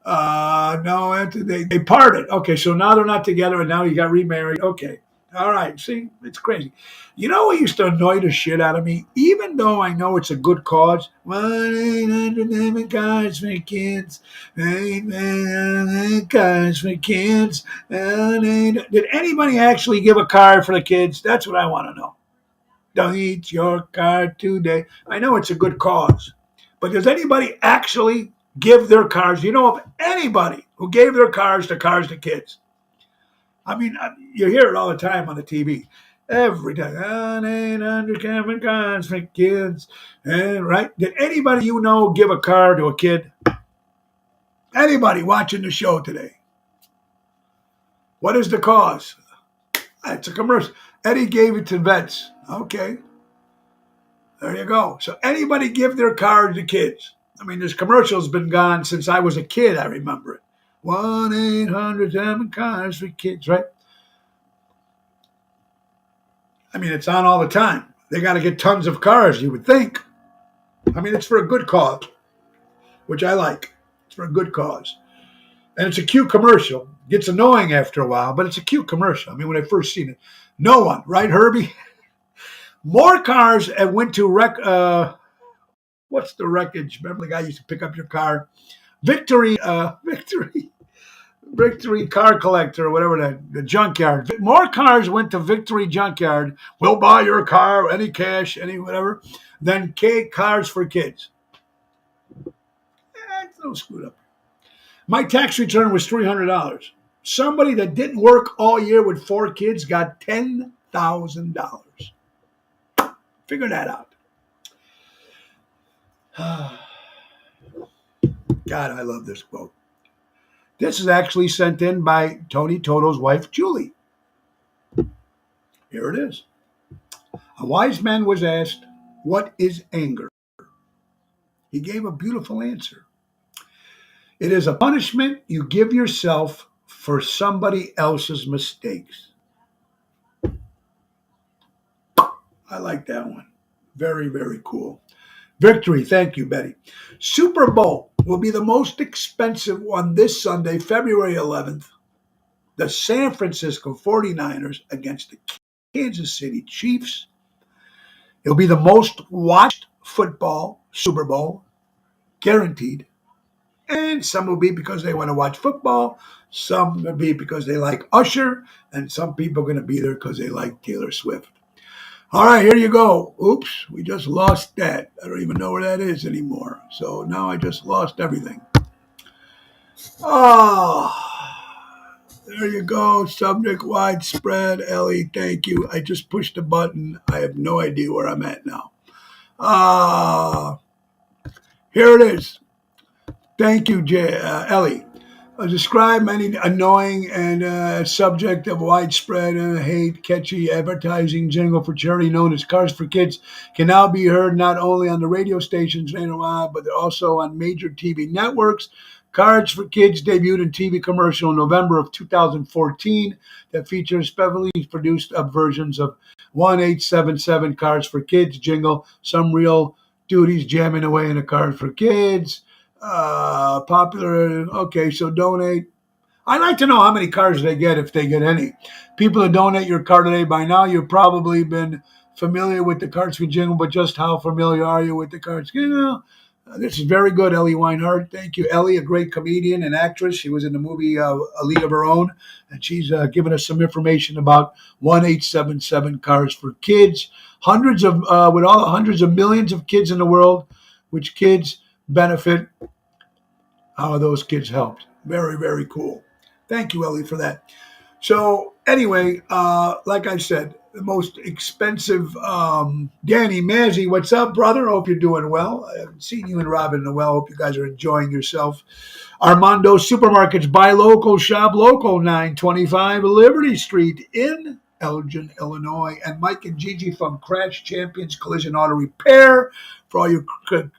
No, they parted. Okay, so now they're not together, and now he got remarried. Okay, all right. See, it's crazy. You know what used to annoy the shit out of me? Even though I know it's a good cause. 1-800 cars for kids. 800 cars for kids. Did anybody actually give a car for the kids? That's what I want to know. Donate your car today. I know it's a good cause, but does anybody actually give their cars? You know of anybody who gave their cars to kids? I mean, you hear it all the time on the TV. Every time. 800 cars for kids. And right? Did anybody you know give a car to a kid? Anybody watching the show today? What is the cause? It's a commercial. Eddie gave it to vets. Okay. There you go. So anybody give their car to kids? I mean, this commercial's been gone since I was a kid. I remember it. 1-800 cars for kids, right? I mean, it's on all the time. They got to get tons of cars, you would think. I mean, it's for a good cause, which I like. It's for a good cause. And it's a cute commercial. It gets annoying after a while, but it's a cute commercial. I mean, when I first seen it, no one, right, Herbie? More cars went to what's the wreckage? Remember the guy used to pick up your car? Victory Car Collector, or whatever, the junkyard. More cars went to Victory Junkyard. We'll buy your car, any cash, any whatever, than Cars for Kids. It's a little screwed up. My tax return was $300. Somebody that didn't work all year with 4 kids got $10,000. Figure that out. God, I love this quote. This is actually sent in by Tony Toto's wife, Julie. Here it is. A wise man was asked, "What is anger?" He gave a beautiful answer. It is a punishment you give yourself for somebody else's mistakes. I like that one. Very, very cool. Victory. Thank you, Betty. Super Bowl will be the most expensive one this Sunday, February 11th. The San Francisco 49ers against the Kansas City Chiefs. It'll be the most watched football Super Bowl, guaranteed. And some will be because they want to watch football. Some will be because they like Usher. And some people are going to be there because they like Taylor Swift. All right, here you go. Oops, we just lost that. I don't even know where that is anymore. So now I just lost everything. Oh, there you go. Subject widespread. Ellie, thank you. I just pushed a button. I have no idea where I'm at now. Here it is. Thank you, Ellie. Describe any annoying and subject of widespread hate, catchy advertising jingle for charity known as Cars for Kids can now be heard not only on the radio stations nationwide, but also on major TV networks. Cars for Kids debuted in TV commercial in November of 2014 that features specially produced versions of 1877 Cars for Kids jingle, some real duties jamming away in a Cars for Kids. Popular. Okay, so donate. I'd like to know how many cars they get, if they get any. People who donate your car today, by now you've probably been familiar with the Cards for Jingle, but just how familiar are you with the Cards? This is very good, Ellie Weinhardt. Thank you, Ellie, a great comedian and actress. She was in the movie A League of Her Own, and she's given us some information about 1877 Cars for Kids. Hundreds of, with all the hundreds of millions of kids in the world, which kids benefit. How are those kids helped? Very, very cool. Thank you, Ellie, for that. So anyway, like I said, the most expensive, Danny Mazzy, what's up, brother? Hope you're doing well. I haven't seen you and Robin in a while. Hope you guys are enjoying yourself. Armando Supermarkets, buy local, shop local, 925 Liberty Street in Elgin, Illinois. And Mike and Gigi from Crash Champions Collision Auto Repair. For all your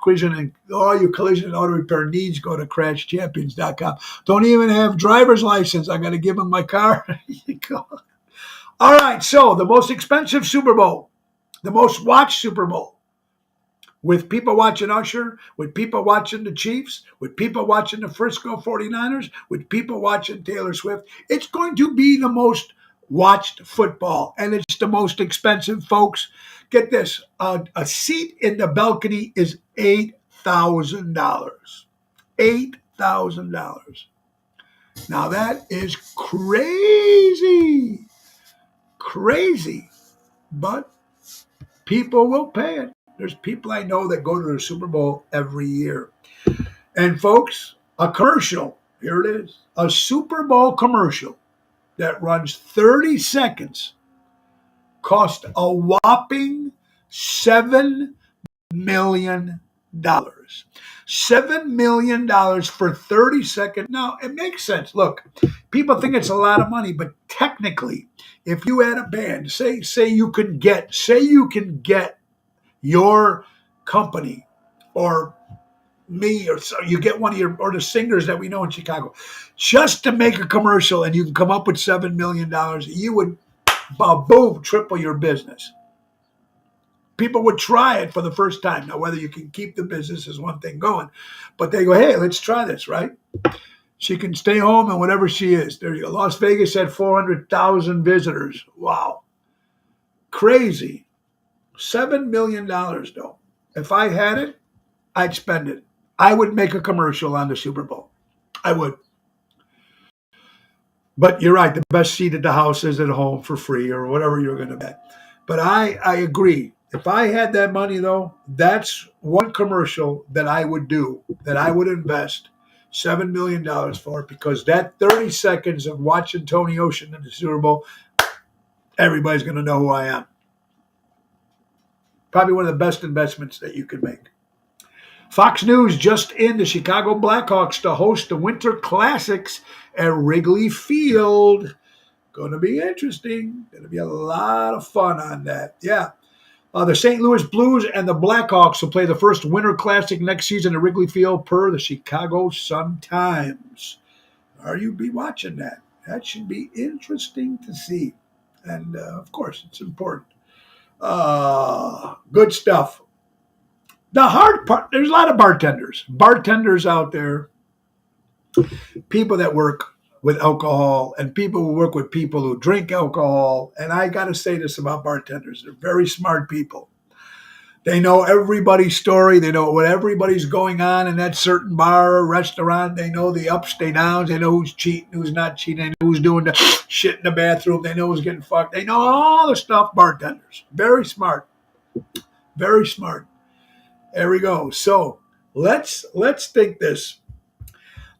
collision and auto repair needs, go to crashchampions.com. Don't even have driver's license. I got to give them my car. All right, so the most expensive Super Bowl, the most watched Super Bowl, with people watching Usher, with people watching the Chiefs, with people watching the Frisco 49ers, with people watching Taylor Swift. It's going to be the most watched football, and it's the most expensive, folks. Get this, a seat in the balcony is $8,000. $8,000. Now that is crazy. Crazy. But people will pay it. There's people I know that go to the Super Bowl every year. And folks, a commercial, here it is, a Super Bowl commercial that runs 30 seconds cost a whopping $7 million. $7 million for 30 seconds. Now, it makes sense. Look, people think it's a lot of money, but technically, if you had a band, say you can get your company or me, or so you get one of your, or the singers that we know in Chicago, just to make a commercial, and you can come up with $7 million, you would, boom, triple your business. People would try it for the first time. Now, whether you can keep the business is one thing going, but they go, hey, let's try this, right? She can stay home and whatever she is. There you go. Las Vegas had 400,000 visitors. Wow. Crazy. $7 million, though. If I had it, I'd spend it. I would make a commercial on the Super Bowl. I would. But you're right. The best seat at the house is at home for free or whatever you're going to bet. But I agree. If I had that money, though, that's one commercial that I would do, that I would invest $7 million for, because that 30 seconds of watching Tony Ocean in the Super Bowl, everybody's going to know who I am. Probably one of the best investments that you could make. Fox News just in: the Chicago Blackhawks to host the Winter Classics at Wrigley Field. Going to be interesting. Going to be a lot of fun on that. Yeah. The St. Louis Blues and the Blackhawks will play the first Winter Classic next season at Wrigley Field per the Chicago Sun-Times. Are you be watching that? That should be interesting to see. And, of course, it's important. Good stuff. The hard part, there's a lot of bartenders out there, people that work with alcohol and people who work with people who drink alcohol. And I got to say this about bartenders. They're very smart people. They know everybody's story. They know what everybody's going on in that certain bar or restaurant. They know the ups, the downs. They know who's cheating, who's not cheating. They know who's doing the shit in the bathroom. They know who's getting fucked. They know all the stuff, bartenders. Very smart. Very smart. There we go. So let's think this.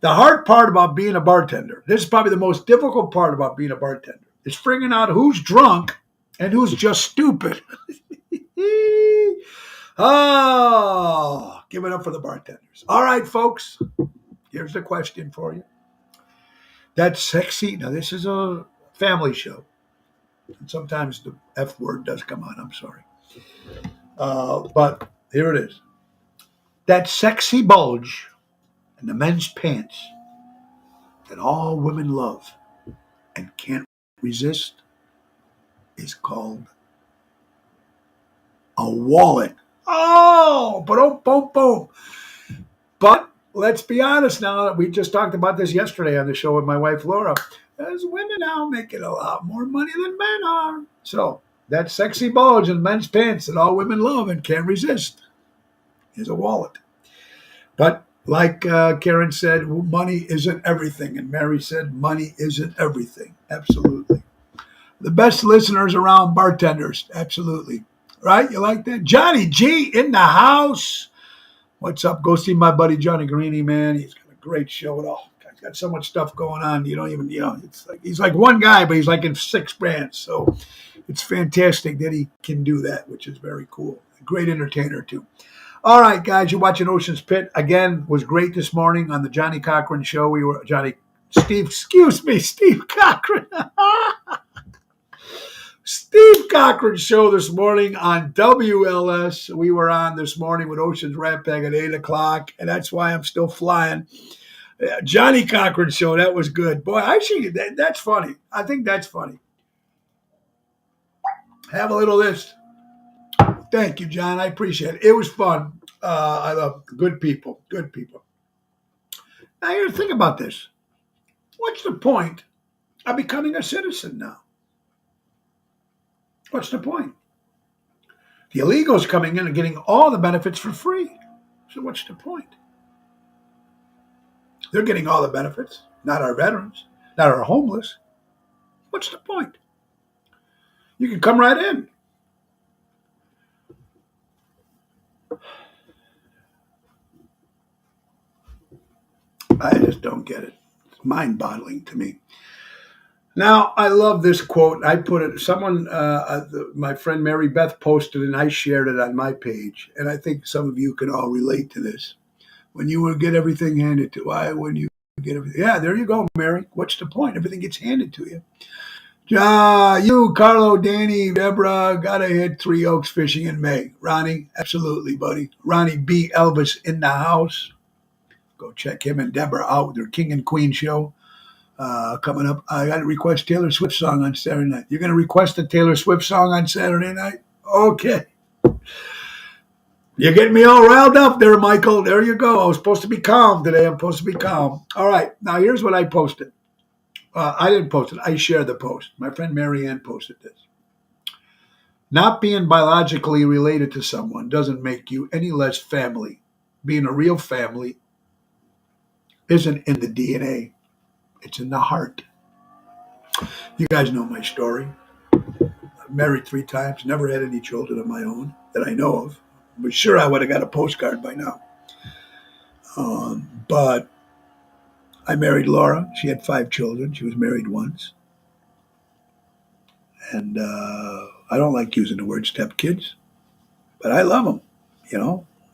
The hard part about being a bartender, this is probably the most difficult part about being a bartender, is figuring out who's drunk and who's just stupid. Oh, give it up for the bartenders. All right, folks, here's the question for you. That sexy, now this is a family show, and sometimes the F word does come on, I'm sorry. But here it is. That sexy bulge in the men's pants that all women love and can't resist is called a wallet. Oh, boom, boom, boom. But let's be honest now. We just talked about this yesterday on the show with my wife, Laura. There's women now making a lot more money than men are. So that sexy bulge in men's pants that all women love and can't resist is a wallet. But like Karen said, money isn't everything. And Mary said, money isn't everything. Absolutely. The best listeners around, bartenders. Absolutely. Right? You like that? Johnny G in the house. What's up? Go see my buddy Johnny Greeny, man. He's got a great show at all. He's got so much stuff going on. You don't even, it's like he's like one guy, but he's like in 6 brands. So it's fantastic that he can do that, which is very cool. A great entertainer, too. All right, guys, you're watching Ocean's Pit. Again, was great this morning on the Johnny Cochran show. Steve Cochran. Steve Cochran show this morning on WLS. We were on this morning with Ocean's Rat Pack at 8 o'clock, and that's why I'm still flying. Johnny Cochran show, that was good. Boy, actually, that's funny. I think that's funny. Have a little of this. Thank you, John. I appreciate it. It was fun. I love good people. Good people. Now, you think about this. What's the point of becoming a citizen now? What's the point? The illegals coming in and getting all the benefits for free. So what's the point? They're getting all the benefits, not our veterans, not our homeless. What's the point? You can come right in. I just don't get it. It's mind-boggling to me. Now, I love this quote. I put it, my friend Mary Beth posted it, and I shared it on my page. And I think some of you can all relate to this. When you would get everything handed to you, why wouldn't you get everything? Yeah, there you go, Mary. What's the point? Everything gets handed to you. You, Carlo, Danny, Deborah, gotta hit Three Oaks fishing in May. Ronnie, absolutely, buddy. Ronnie B. Elvis in the house. Go check him and Deborah out with their King and Queen show. Coming up, I got to request Taylor Swift song on Saturday night. You're going to request a Taylor Swift song on Saturday night? Okay. You're getting me all riled up there, Michael. There you go. I was supposed to be calm today. I'm supposed to be calm. All right. Now, here's what I posted. I didn't post it. I shared the post. My friend Marianne posted this. Not being biologically related to someone doesn't make you any less family. Being a real family isn't in the DNA. It's in the heart. You guys know my story. I'm married 3 times, never had any children of my own that I know of. But sure, I would have got a postcard by now. But I married Laura. She had 5 children. She was married once. And I don't like using the word stepkids, but I love them.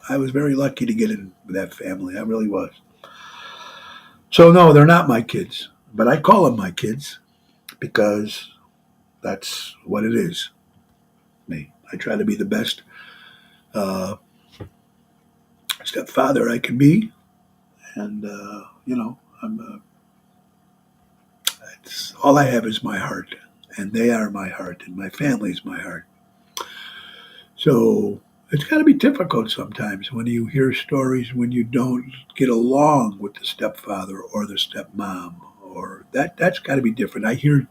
I was very lucky to get in with that family. I really was. So no, they're not my kids, but I call them my kids because that's what it is. Me. I try to be the best uh, stepfather I can be, and I'm. It's, all I have is my heart, and they are my heart, and my family is my heart. So it's got to be difficult sometimes when you hear stories when you don't get along with the stepfather or the stepmom, or that's got to be different. I hear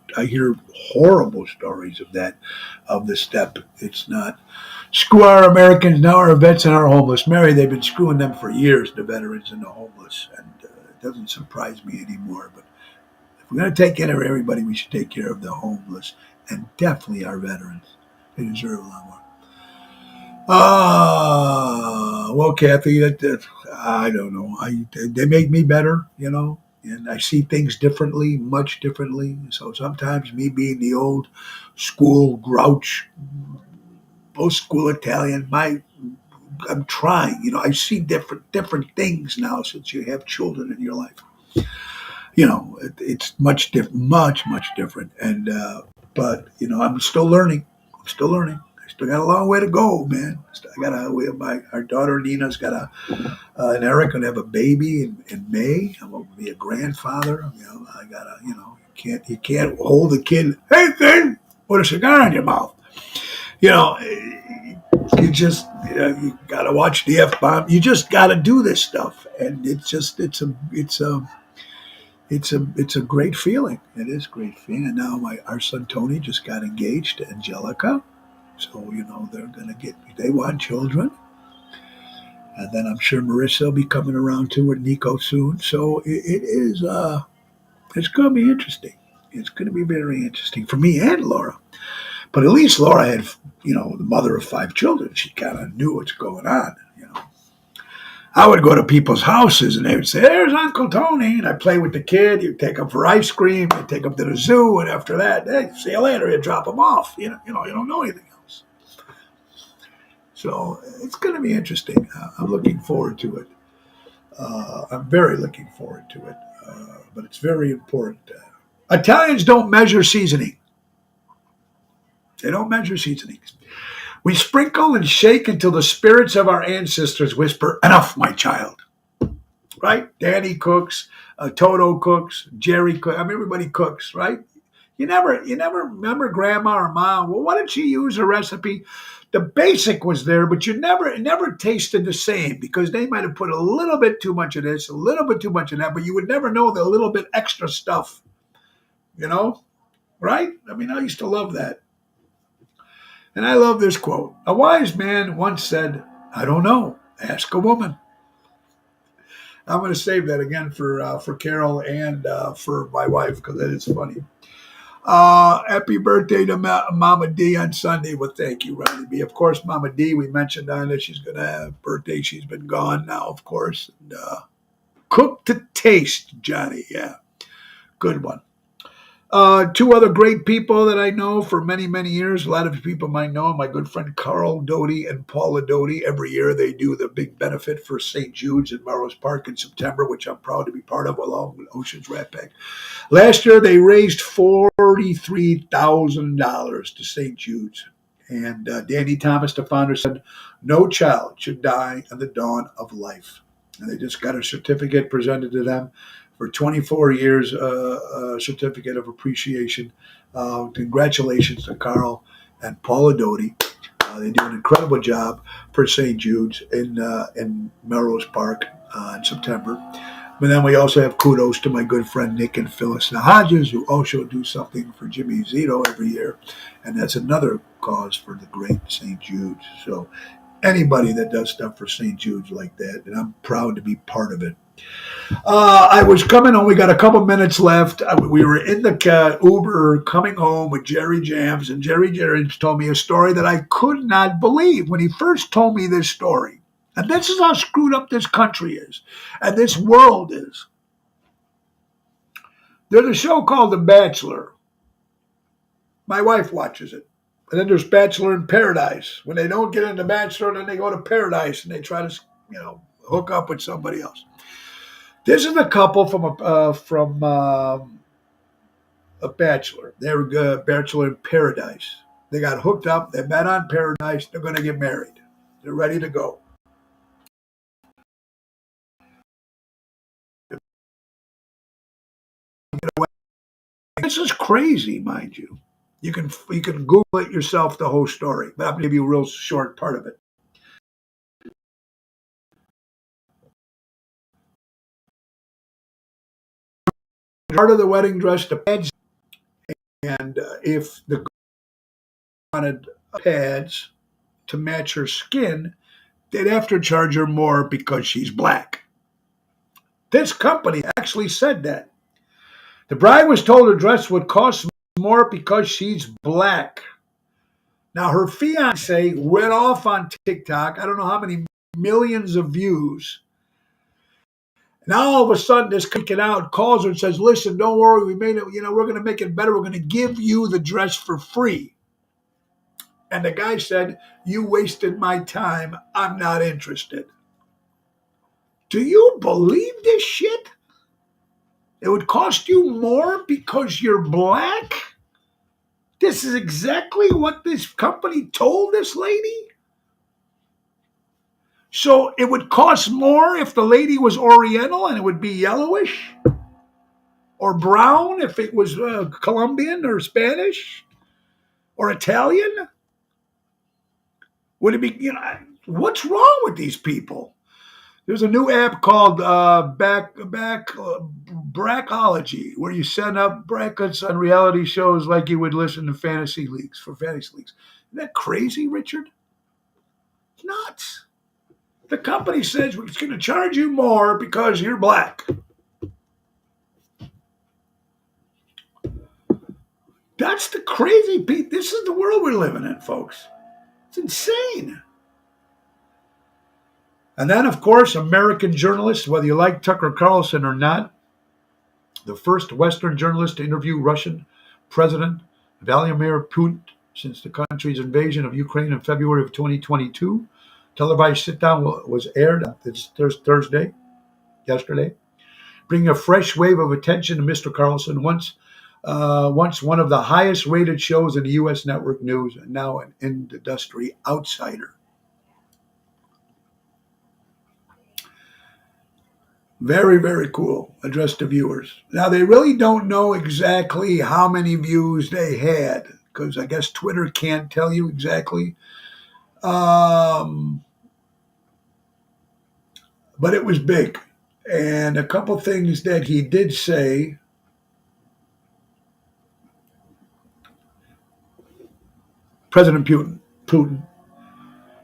horrible stories of that, of the step. It's not screw our Americans now, our vets and our homeless. Mary, they've been screwing them for years, the veterans and the homeless, and it doesn't surprise me anymore. But if we're going to take care of everybody, we should take care of the homeless and definitely our veterans. They deserve a lot more. Well, Kathy, I don't know. They make me better, and I see things differently, much differently. So sometimes me being the old school grouch, post school Italian, I'm trying. I see different things now since you have children in your life. It's much different. And but I'm still learning. I'm still learning. I still got a long way to go, man. I got a we have our daughter Nina's got and Eric gonna have a baby in May. I'm gonna be a grandfather. I gotta you can't hold a kid. Hey, thing, put a cigar in your mouth. You know, you just you gotta watch the F bomb. You just gotta do this stuff, and it's a great feeling. It is a great feeling. And now our son Tony just got engaged to Angelica. So, they're going to they want children. And then I'm sure Marissa will be coming around too with Nico soon. So it's going to be interesting. It's going to be very interesting for me and Laura. But at least Laura had, the mother of 5 children. She kind of knew what's going on. I would go to people's houses and they would say, "There's Uncle Tony." And I'd play with the kid. You'd take him for ice cream. You'd take him to the zoo. And after that, hey, see you later. You'd drop him off. You don't know anything else. So it's going to be interesting. I'm looking forward to it. I'm very looking forward to it. But it's very important. Italians don't measure seasoning. They don't measure seasonings. We sprinkle and shake until the spirits of our ancestors whisper, "Enough, my child." Right? Danny cooks, Toto cooks, Jerry cooks. I mean, everybody cooks, right? You never remember grandma or mom. Well, why did she use a recipe? The basic was there, but it never tasted the same because they might have put a little bit too much of this, a little bit too much of that, but you would never know the little bit extra stuff, you know? Right? I mean, I used to love that. And I love this quote. A wise man once said, "I don't know. Ask a woman." I'm going to save that again for Carol and for my wife because that is funny. Happy birthday to Mama D on Sunday. Well, thank you, Ronnie B. Of course, Mama D, we mentioned on that she's going to have a birthday. She's been gone now, of course. And, cook to taste, Johnny. Yeah, good one. 2 other great people that I know for many, many years. A lot of people might know my good friend Carl Doty and Paula Doty. Every year they do the big benefit for St. Jude's in Melrose Park in September, which I'm proud to be part of along with Oceans Rat Pack. Last year they raised $43,000 to St. Jude's. And Danny Thomas, the founder, said, "No child should die on the dawn of life." And they just got a certificate presented to them for 24 years, a certificate of appreciation. Congratulations to Carl and Paula Doty. They do an incredible job for St. Jude's in Melrose Park in September. But then we also have kudos to my good friend Nick and Phyllis Hodges, who also do something for Jimmy Zito every year. And that's another cause for the great St. Jude's. So anybody that does stuff for St. Jude's like that, and I'm proud to be part of it. I was coming home. We got a couple minutes left. We were in the Uber coming home with Jerry Jams, and Jerry Jams told me a story that I could not believe when he first told me this story. And this is how screwed up this country is, and this world is. There's a show called The Bachelor. My wife watches it. And then there's Bachelor in Paradise. When they don't get into Bachelor, then they go to Paradise and they try to, hook up with somebody else. This is a couple from a Bachelor. They're Bachelor in Paradise. They got hooked up. They met on Paradise. They're going to get married. They're ready to go. This is crazy, mind you. You can Google it yourself, the whole story, but I'm going to give you a real short part of it. Part of the wedding dress, the pads, and if the girl wanted pads to match her skin, they'd have to charge her more because she's black. This company actually said that. The bride was told her dress would cost more because she's black. Now, her fiance went off on TikTok. I don't know how many millions of views. Now, all of a sudden, this kicking out calls her and says, listen, don't worry. We made it. We're going to make it better. We're going to give you the dress for free. And the guy said, you wasted my time. I'm not interested. Do you believe this shit? It would cost you more because you're black? This is exactly what this company told this lady? So it would cost more if the lady was Oriental and it would be yellowish? Or brown if it was Colombian or Spanish? Or Italian? Would it be, what's wrong with these people? There's a new app called Brackology, where you set up brackets on reality shows like you would listen to fantasy leagues. Isn't that crazy, Richard? It's nuts. The company says it's going to charge you more because you're black. That's the crazy piece. This is the world we're living in, folks. It's insane. And then, of course, American journalists, whether you like Tucker Carlson or not, the first Western journalist to interview Russian President Vladimir Putin since the country's invasion of Ukraine in February of 2022. Televised sit-down was aired this Thursday, yesterday, bringing a fresh wave of attention to Mr. Carlson, once one of the highest-rated shows in the U.S. network news, and now an industry outsider. Very, very cool. Addressed to viewers. Now, they really don't know exactly how many views they had, because I guess Twitter can't tell you exactly. But it was big. And a couple things that he did say. President Putin.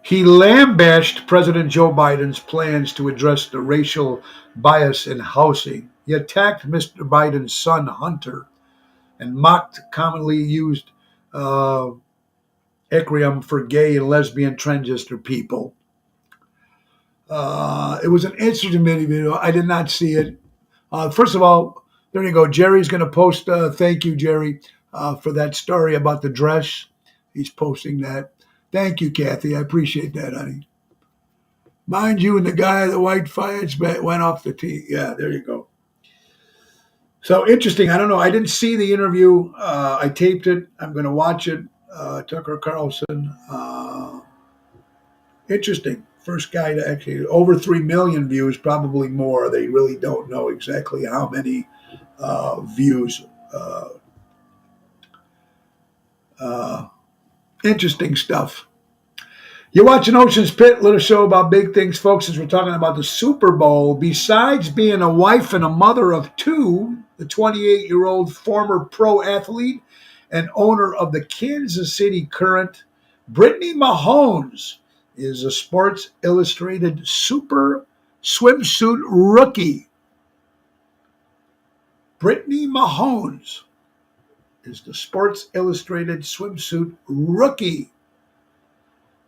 He lambasted President Joe Biden's plans to address the racial bias in housing. He attacked Mr. Biden's son, Hunter, and mocked commonly used acronym for gay and lesbian transgender people. It was an interesting video. I did not see it. First of all, there you go. Jerry's going to post. Thank you, Jerry, for that story about the dress. He's posting that. Thank you, Kathy. I appreciate that, honey. Mind you, and the guy, the white fights went off the tee. Yeah, there you go. So interesting. I don't know. I didn't see the interview. I taped it. I'm going to watch it. Tucker Carlson. Interesting. First guy to actually over 3 million views, probably more. They really don't know exactly how many views. Interesting stuff. You're watching Ocean's Pit, little show about big things, folks, as we're talking about the Super Bowl. Besides being a wife and a mother of two, the 28-year-old former pro athlete and owner of the Kansas City Current, Brittany Mahomes, is a Sports Illustrated Super Swimsuit Rookie. Brittany Mahomes is the Sports Illustrated Swimsuit Rookie.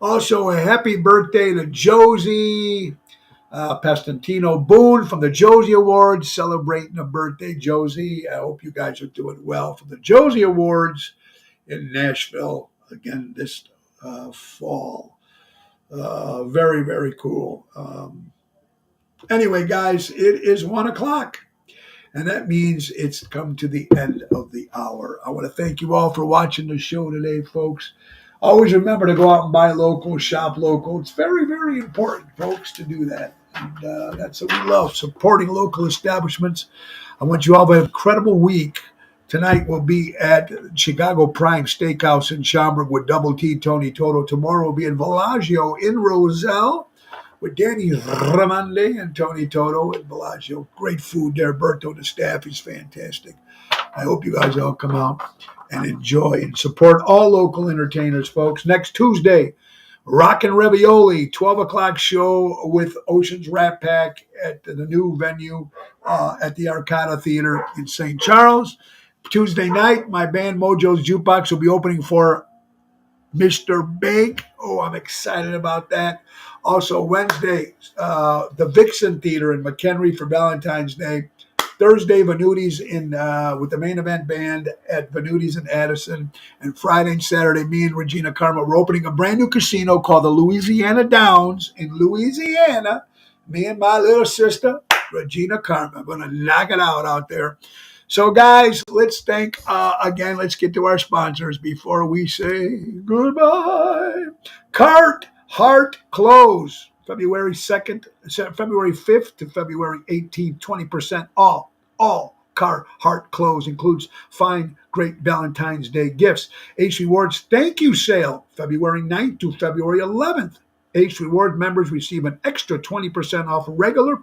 Also, a happy birthday to Josie Pastantino Boone from the Josie Awards, celebrating a birthday, Josie. I hope you guys are doing well from the Josie Awards in Nashville. again this fall. Very, very cool. Anyway, guys, it is 1 o'clock. And that means it's come to the end of the hour. I want to thank you all for watching the show today, folks. Always remember to go out and buy local, shop local. It's very, very important, folks, to do that. And that's what we love, supporting local establishments. I want you all to have an incredible week. Tonight we'll be at Chicago Prime Steakhouse in Schaumburg with Double T Tony Toto. Tomorrow we'll be in Bellagio in Roselle with Danny Ramonde and Tony Toto at Bellagio. Great food there. Berto, the staff is fantastic. I hope you guys all come out and enjoy and support all local entertainers, folks. Next Tuesday, Rockin' Ravioli, 12 o'clock show with Ocean's Rat Pack at the new venue at the Arcada Theater in St. Charles. Tuesday night, my band Mojo's Jukebox will be opening for Mr. Bake. Oh, I'm excited about that. Also, Wednesday, the Vixen Theater in McHenry for Valentine's Day. Thursday, Venuti's with the Main Event Band at Venuti's in Addison. And Friday and Saturday, me and Regina Karma, we're opening a brand new casino called the Louisiana Downs in Louisiana. Me and my little sister, Regina Karma. I'm going to knock it out there. So, guys, let's thank, again, let's get to our sponsors before we say goodbye. Cart Heart Clothes, February 2nd, February 5th to February 18th, 20% off. All Carhartt clothes includes fine, great Valentine's Day gifts. Ace Rewards Thank You Sale, February 9th to February 11th. Ace Reward members receive an extra 20% off regular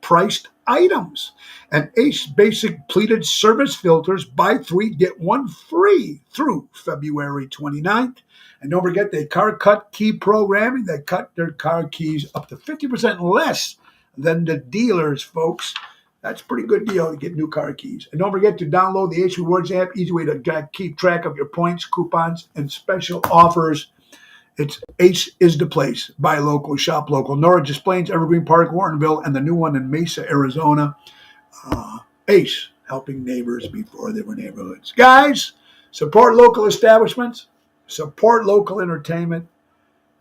priced items. And Ace Basic Pleated Service Filters, buy 3, get 1 free through February 29th. And don't forget the Car Cut Key programming. They cut their car keys up to 50% less than the dealers, folks. That's a pretty good deal to get new car keys. And don't forget to download the Ace Rewards app. Easy way to keep track of your points, coupons, and special offers. It's Ace is the place. Buy local, shop local. Norridge Plains, Evergreen Park, Warrenville, and the new one in Mesa, Arizona. Ace, helping neighbors before they were neighborhoods. Guys, support local establishments. Support local entertainment.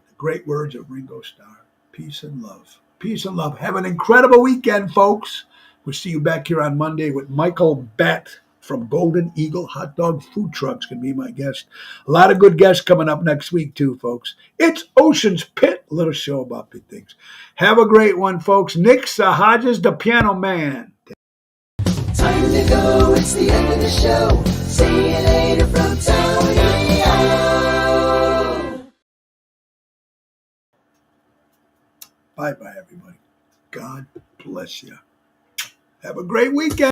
The great words of Ringo Starr. Peace and love. Peace and love. Have an incredible weekend, folks. We'll see you back here on Monday with Michael Batt from Golden Eagle Hot Dog Food Trucks can be my guest. A lot of good guests coming up next week, too, folks. It's Ocean's Pit, a little show about big things. Have a great one, folks. Nick Hodges, the piano man. Time to go, it's the end of the show. See you later from Tony O. Bye-bye, everybody. God bless you. Have a great weekend.